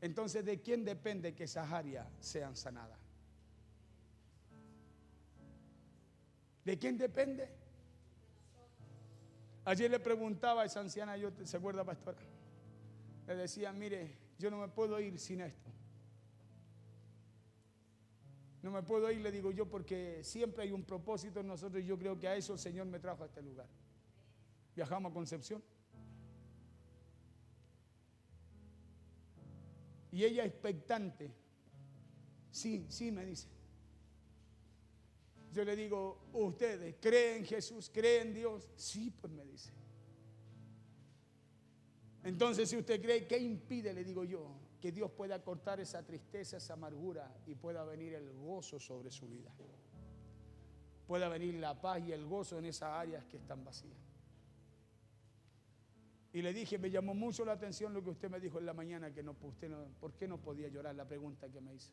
Entonces, ¿de quién depende que esas áreas sean sanadas? ¿De quién depende? Ayer le preguntaba a esa anciana, ¿se acuerda, pastora? Le decía, mire, yo no me puedo ir sin esto. No me puedo ir, le digo yo, porque siempre hay un propósito en nosotros y yo creo que a eso el Señor me trajo a este lugar. Viajamos a Concepción. Y ella expectante. Sí, me dice. Yo le digo, ¿ustedes creen en Jesús? ¿Creen en Dios? Sí, pues me dice. Entonces, si usted cree, ¿qué impide, le digo yo, que Dios pueda cortar esa tristeza, esa amargura y pueda venir el gozo sobre su vida? Pueda venir la paz y el gozo en esas áreas que están vacías. Y le dije, me llamó mucho la atención lo que usted me dijo en la mañana, que ¿por qué no podía llorar? La pregunta que me hizo.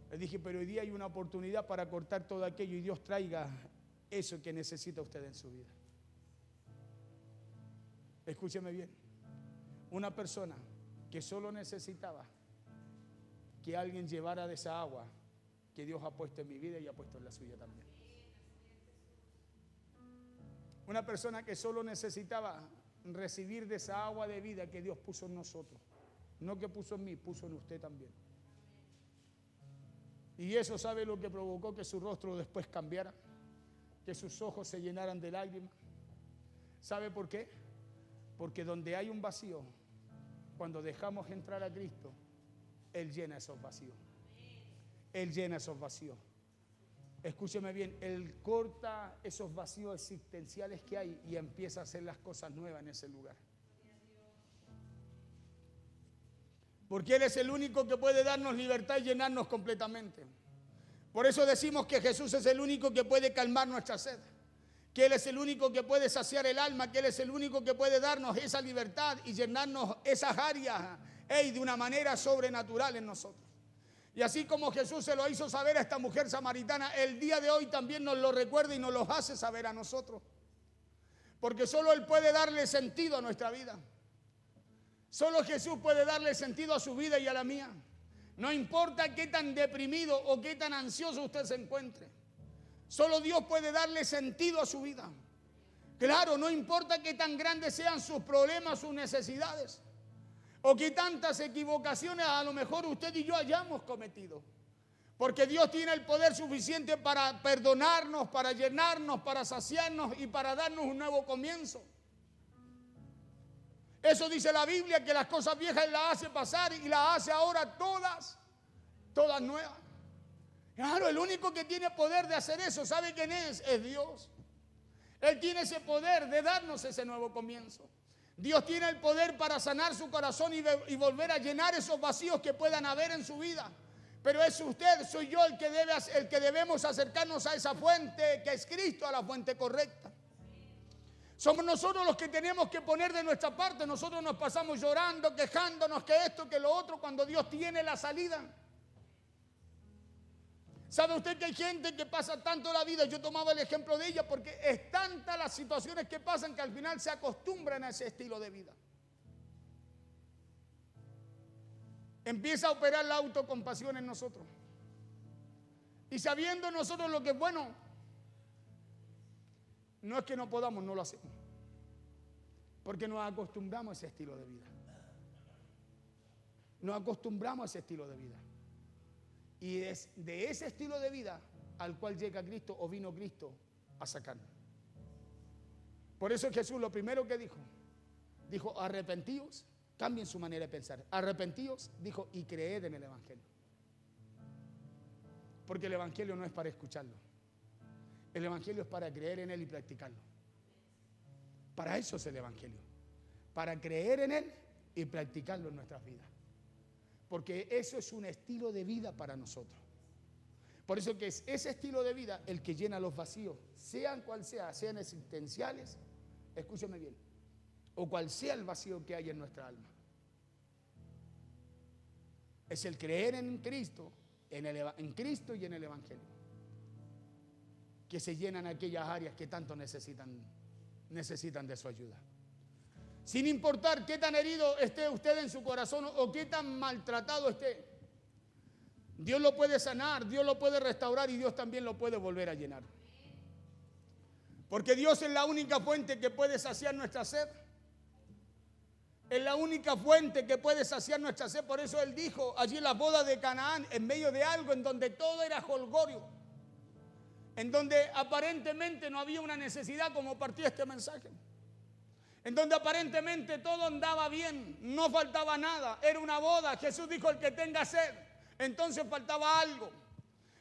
Le dije, pero hoy día hay una oportunidad para cortar todo aquello y Dios traiga eso que necesita usted en su vida. Escúcheme bien. Una persona que solo necesitaba que alguien llevara de esa agua que Dios ha puesto en mi vida y ha puesto en la suya también. Una persona que solo necesitaba recibir de esa agua de vida que Dios puso en nosotros. No que puso en mí, puso en usted también. Y eso, ¿sabe lo que provocó? Que su rostro después cambiara, que sus ojos se llenaran de lágrimas. ¿Sabe por qué? Porque donde hay un vacío, cuando dejamos entrar a Cristo, Él llena esos vacíos. Él llena esos vacíos. Escúcheme bien, Él corta esos vacíos existenciales que hay y empieza a hacer las cosas nuevas en ese lugar. Porque Él es el único que puede darnos libertad y llenarnos completamente. Por eso decimos que Jesús es el único que puede calmar nuestra sed. Que Él es el único que puede saciar el alma, que Él es el único que puede darnos esa libertad y llenarnos esas áreas de una manera sobrenatural en nosotros. Y así como Jesús se lo hizo saber a esta mujer samaritana, el día de hoy también nos lo recuerda y nos lo hace saber a nosotros. Porque solo Él puede darle sentido a nuestra vida. Solo Jesús puede darle sentido a su vida y a la mía. No importa qué tan deprimido o qué tan ansioso usted se encuentre. Solo Dios puede darle sentido a su vida. Claro, no importa qué tan grandes sean sus problemas, sus necesidades, o qué tantas equivocaciones a lo mejor usted y yo hayamos cometido. Porque Dios tiene el poder suficiente para perdonarnos, para llenarnos, para saciarnos y para darnos un nuevo comienzo. Eso dice la Biblia, que las cosas viejas las hace pasar y las hace ahora todas nuevas. Claro, el único que tiene poder de hacer eso, ¿sabe quién es? Es Dios. Él tiene ese poder de darnos ese nuevo comienzo. Dios tiene el poder para sanar su corazón y volver a llenar esos vacíos que puedan haber en su vida. Pero es usted, soy yo el que debemos acercarnos a esa fuente que es Cristo, a la fuente correcta. Somos nosotros los que tenemos que poner de nuestra parte. Nosotros nos pasamos llorando, quejándonos que esto, que lo otro, cuando Dios tiene la salida. ¿Sabe usted que hay gente que pasa tanto la vida? Yo tomaba el ejemplo de ella porque es tantas las situaciones que pasan que al final se acostumbran a ese estilo de vida. Empieza a operar la autocompasión en nosotros. Y sabiendo nosotros lo que es bueno, no es que no podamos, no lo hacemos. Porque nos acostumbramos a ese estilo de vida. Nos acostumbramos a ese estilo de vida. Y es de ese estilo de vida al cual llega Cristo o vino Cristo a sacarnos. Por eso Jesús lo primero que dijo, arrepentíos, cambien su manera de pensar. Arrepentíos, dijo, y creed en el Evangelio. Porque el Evangelio no es para escucharlo. El Evangelio es para creer en Él y practicarlo. Para eso es el Evangelio. Para creer en Él y practicarlo en nuestras vidas. Porque eso es un estilo de vida para nosotros. Por eso que es ese estilo de vida el que llena los vacíos, sean cual sea, sean existenciales, escúchame bien, o cual sea el vacío que hay en nuestra alma. Es el creer en Cristo, en Cristo y en el Evangelio, que se llenan aquellas áreas que tanto necesitan de su ayuda. Sin importar qué tan herido esté usted en su corazón o qué tan maltratado esté, Dios lo puede sanar, Dios lo puede restaurar y Dios también lo puede volver a llenar. Porque Dios es la única fuente que puede saciar nuestra sed. Es la única fuente que puede saciar nuestra sed. Por eso Él dijo allí en la boda de Canaán, en medio de algo en donde todo era jolgorio, en donde aparentemente no había una necesidad, como partía este mensaje, en donde aparentemente todo andaba bien, no faltaba nada, era una boda. Jesús dijo: el que tenga sed. Entonces faltaba algo.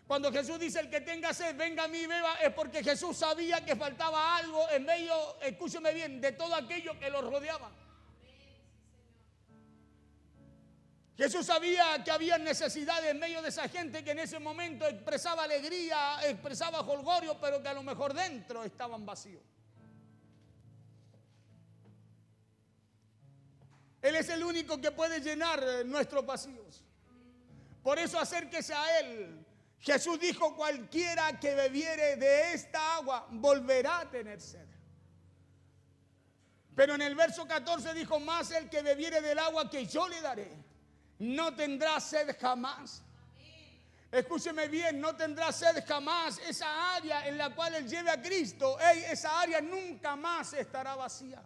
Cuando Jesús dice: el que tenga sed, venga a mí y beba, es porque Jesús sabía que faltaba algo en medio, escúcheme bien, de todo aquello que lo rodeaba. Jesús sabía que había necesidades en medio de esa gente que en ese momento expresaba alegría, expresaba jolgorio, pero que a lo mejor dentro estaban vacíos. Él es el único que puede llenar nuestros vacíos. Por eso acérquese a Él. Jesús dijo: cualquiera que bebiere de esta agua volverá a tener sed. Pero en el verso 14 dijo: más el que bebiere del agua que yo le daré, no tendrá sed jamás. Escúcheme bien, no tendrá sed jamás. Esa área en la cual Él lleve a Cristo, esa área nunca más estará vacía.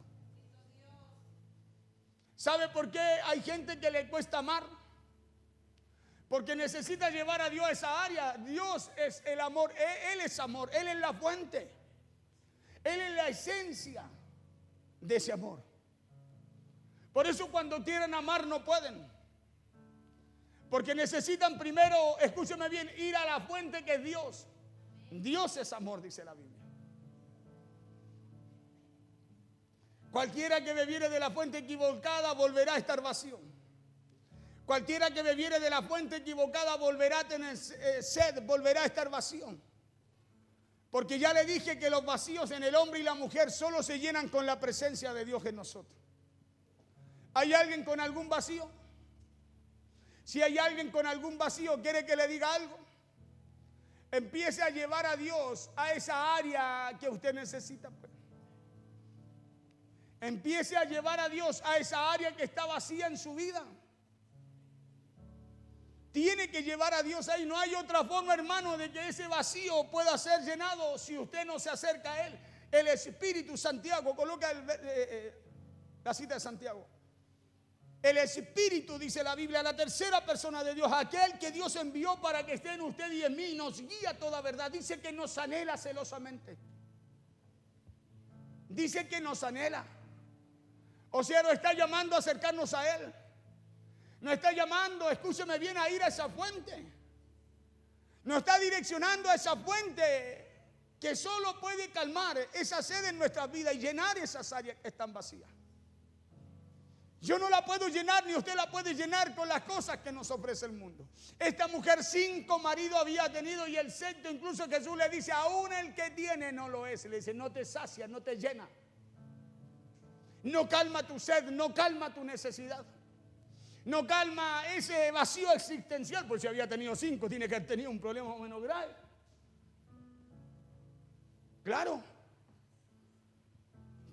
¿Sabe por qué hay gente que le cuesta amar? Porque necesita llevar a Dios a esa área. Dios es el amor, Él es amor, Él es la fuente, Él es la esencia de ese amor. Por eso cuando quieren amar no pueden, porque necesitan primero, escúcheme bien, ir a la fuente que es Dios. Dios es amor, dice la Biblia. Cualquiera que bebiere de la fuente equivocada volverá a estar vacío. Cualquiera que bebiere de la fuente equivocada volverá a tener sed, volverá a estar vacío. Porque ya le dije que los vacíos en el hombre y la mujer solo se llenan con la presencia de Dios en nosotros. ¿Hay alguien con algún vacío? Si hay alguien con algún vacío, ¿quiere que le diga algo? Empiece a llevar a Dios a esa área que usted necesita. Empiece a llevar a Dios a esa área que está vacía en su vida. Tiene que llevar a Dios ahí. No hay otra forma, hermano, de que ese vacío pueda ser llenado si usted no se acerca a Él. El Espíritu, Santiago, coloca la cita de Santiago. El Espíritu, dice la Biblia, la tercera persona de Dios, aquel que Dios envió para que esté en usted y en mí, nos guía a toda verdad. Dice que nos anhela celosamente. Dice que nos anhela. O sea, nos está llamando a acercarnos a Él. Nos está llamando, escúcheme bien, a ir a esa fuente. Nos está direccionando a esa fuente que solo puede calmar esa sed en nuestras vidas y llenar esas áreas que están vacías. Yo no la puedo llenar, ni usted la puede llenar con las cosas que nos ofrece el mundo. Esta mujer 5 maridos había tenido y el sexto, incluso Jesús le dice: aún el que tiene no lo es. Le dice: no te sacia, no te llena. No calma tu sed, no calma tu necesidad. No calma ese vacío existencial. Pues si había tenido 5, tiene que haber tenido un problema más o menos grave. Claro.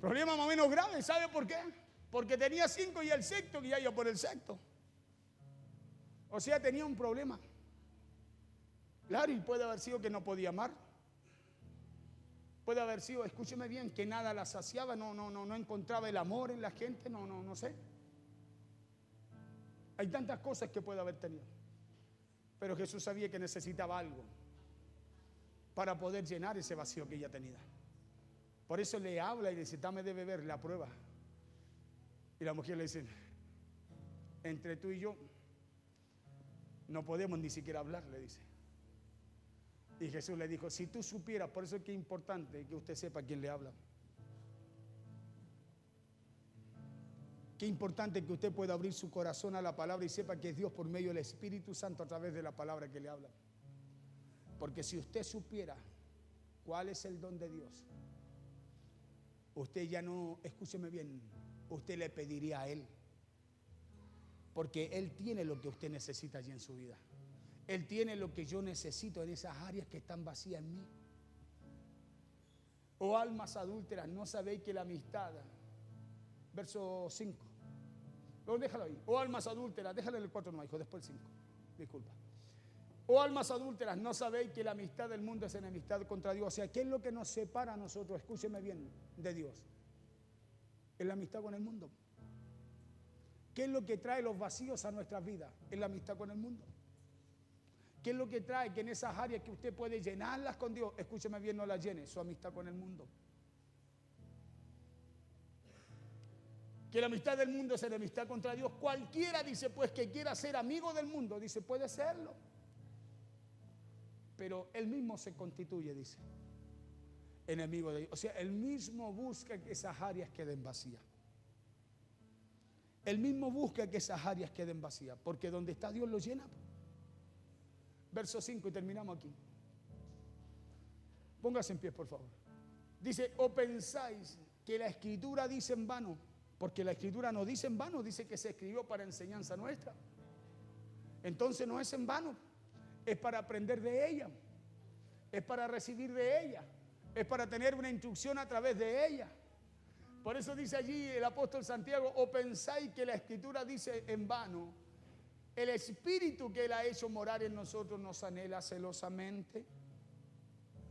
Problema más o menos grave. ¿Sabe por qué? Porque tenía 5 y el sexto ya iba por el sexto. O sea, tenía un problema. Claro, y puede haber sido que no podía amar. Puede haber sido, escúcheme bien, que nada la saciaba, no encontraba el amor en la gente, no sé. Hay tantas cosas que puede haber tenido. Pero Jesús sabía que necesitaba algo para poder llenar ese vacío que ella tenía. Por eso le habla y dice: dame de beber, la prueba. Y la mujer le dice: entre tú y yo no podemos ni siquiera hablar, le dice. Y Jesús le dijo: si tú supieras, por eso es que es importante que usted sepa a quién le habla. Qué importante que usted pueda abrir su corazón a la palabra y sepa que es Dios por medio del Espíritu Santo a través de la palabra que le habla. Porque si usted supiera cuál es el don de Dios, usted ya no, escúcheme bien, usted le pediría a Él. Porque Él tiene lo que usted necesita allí en su vida. Él tiene lo que yo necesito en esas áreas que están vacías en mí. Oh almas adúlteras, ¿no sabéis que la amistad? Verso 5. No, déjalo ahí. Oh almas adúlteras, déjale el 4 no, hijo, después el 5. Disculpa. Oh almas adúlteras, ¿no sabéis que la amistad del mundo es enemistad contra Dios? O sea, ¿qué es lo que nos separa a nosotros? Escúcheme bien, de Dios. Es la amistad con el mundo. ¿Qué es lo que trae los vacíos a nuestras vidas? Es la amistad con el mundo. ¿Qué es lo que trae que en esas áreas que usted puede llenarlas con Dios, escúcheme bien, no las llene? Su amistad con el mundo. Que la amistad del mundo es enemistad contra Dios. Cualquiera dice pues que quiera ser amigo del mundo, dice puede serlo. Pero él mismo se constituye, dice, enemigo de Dios. O sea, él mismo busca que esas áreas queden vacías. Él mismo busca que esas áreas queden vacías, porque donde está Dios lo llena. Verso 5 y terminamos aquí. Póngase en pie, por favor. Dice, o pensáis que la Escritura dice en vano, porque la Escritura no dice en vano, dice que se escribió para enseñanza nuestra. Entonces no es en vano, es para aprender de ella, es para recibir de ella, es para tener una instrucción a través de ella. Por eso dice allí el apóstol Santiago, o pensáis que la Escritura dice en vano, el Espíritu que Él ha hecho morar en nosotros nos anhela celosamente.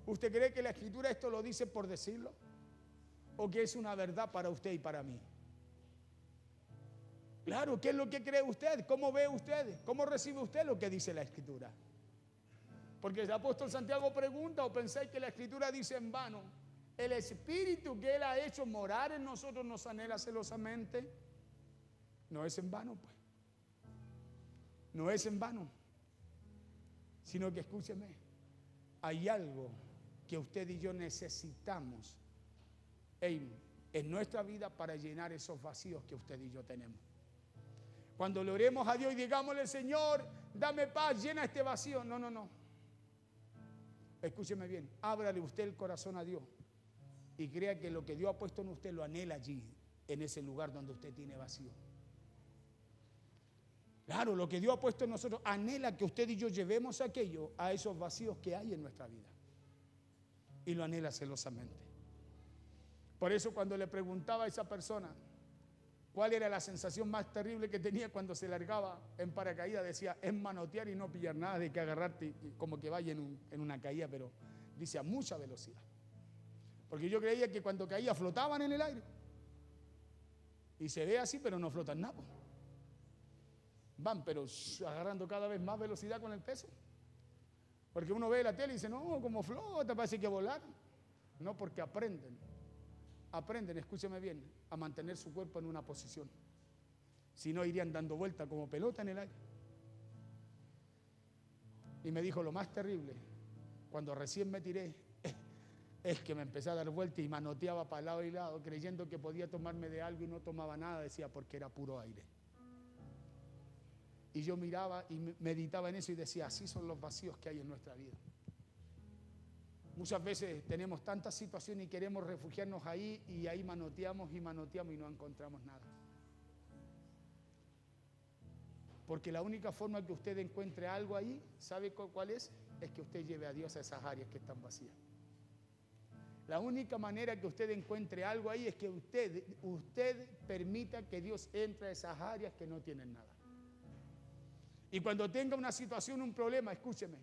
¿Usted cree que la Escritura esto lo dice por decirlo? ¿O que es una verdad para usted y para mí? Claro, ¿qué es lo que cree usted? ¿Cómo ve usted? ¿Cómo recibe usted lo que dice la Escritura? Porque el apóstol Santiago pregunta, ¿o pensáis que la Escritura dice en vano? El Espíritu que Él ha hecho morar en nosotros nos anhela celosamente. No es en vano, pues. No es en vano, sino que escúcheme, hay algo que usted y yo necesitamos en nuestra vida para llenar esos vacíos que usted y yo tenemos. Cuando le oremos a Dios y digámosle, Señor, dame paz, llena este vacío. No, no, no. Escúcheme bien, ábrale usted el corazón a Dios y crea que lo que Dios ha puesto en usted lo anhela allí, en ese lugar donde usted tiene vacío. Claro, lo que Dios ha puesto en nosotros anhela que usted y yo llevemos aquello a esos vacíos que hay en nuestra vida. Y lo anhela celosamente. Por eso cuando le preguntaba a esa persona cuál era la sensación más terrible que tenía cuando se largaba en paracaídas, decía, es manotear y no pillar nada, de que agarrarte y como que vaya en una caída, pero dice a mucha velocidad. Porque yo creía que cuando caía flotaban en el aire. Y se ve así, pero no flotan nada. Van, pero agarrando cada vez más velocidad con el peso. Porque uno ve la tele y dice, no, como flota, parece que volar. No, porque aprenden, escúcheme bien, a mantener su cuerpo en una posición. Si no, irían dando vuelta como pelota en el aire. Y me dijo, lo más terrible, cuando recién me tiré, es que me empecé a dar vuelta y manoteaba para lado y lado, creyendo que podía tomarme de algo y no tomaba nada, decía, porque era puro aire. Y yo miraba y meditaba en eso y decía, así son los vacíos que hay en nuestra vida. Muchas veces tenemos tantas situaciones y queremos refugiarnos ahí y ahí manoteamos y manoteamos y no encontramos nada. Porque la única forma que usted encuentre algo ahí, ¿sabe cuál es? Es que usted lleve a Dios a esas áreas que están vacías. La única manera que usted encuentre algo ahí es que usted permita que Dios entre a esas áreas que no tienen nada. Y cuando tenga una situación, un problema, escúcheme,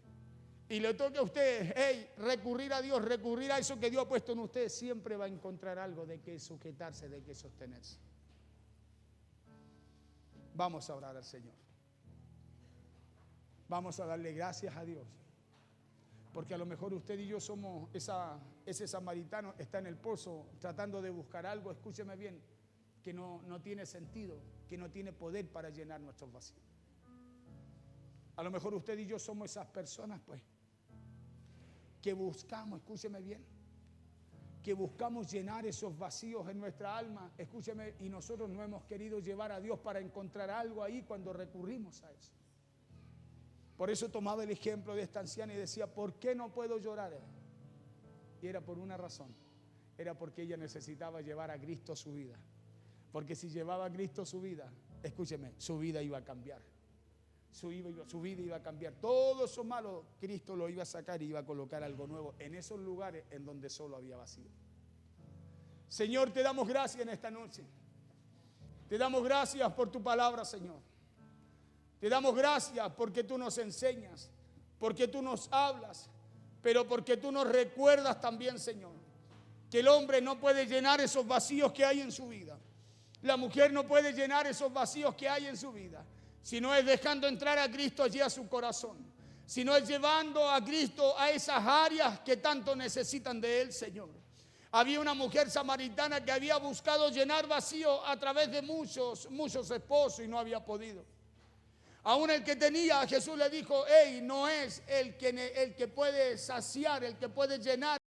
y le toque a usted, recurrir a Dios, recurrir a eso que Dios ha puesto en usted, siempre va a encontrar algo de que sujetarse, de que sostenerse. Vamos a orar al Señor. Vamos a darle gracias a Dios. Porque a lo mejor usted y yo somos ese samaritano, está en el pozo tratando de buscar algo, escúcheme bien, que no tiene sentido, que no tiene poder para llenar nuestros vacíos. A lo mejor usted y yo somos esas personas, pues, que buscamos, escúcheme bien, que buscamos llenar esos vacíos en nuestra alma, escúcheme, y nosotros no hemos querido llevar a Dios para encontrar algo ahí cuando recurrimos a eso. Por eso tomaba el ejemplo de esta anciana y decía, ¿por qué no puedo llorar? Y era por una razón, era porque ella necesitaba llevar a Cristo su vida. Porque si llevaba a Cristo su vida, escúcheme, su vida iba a cambiar. Su vida iba a cambiar. Todo eso malo, Cristo lo iba a sacar y iba a colocar algo nuevo en esos lugares en donde solo había vacío. Señor, te damos gracias en esta noche. Te damos gracias por tu palabra, Señor. Te damos gracias porque tú nos enseñas, porque tú nos hablas, pero porque tú nos recuerdas también, Señor, que el hombre no puede llenar esos vacíos que hay en su vida. La mujer no puede llenar esos vacíos que hay en su vida, si no es dejando entrar a Cristo allí a su corazón, si no es llevando a Cristo a esas áreas que tanto necesitan de Él, Señor. Había una mujer samaritana que había buscado llenar vacío a través de muchos esposos y no había podido. Aún el que tenía, Jesús le dijo, no es el que puede saciar, el que puede llenar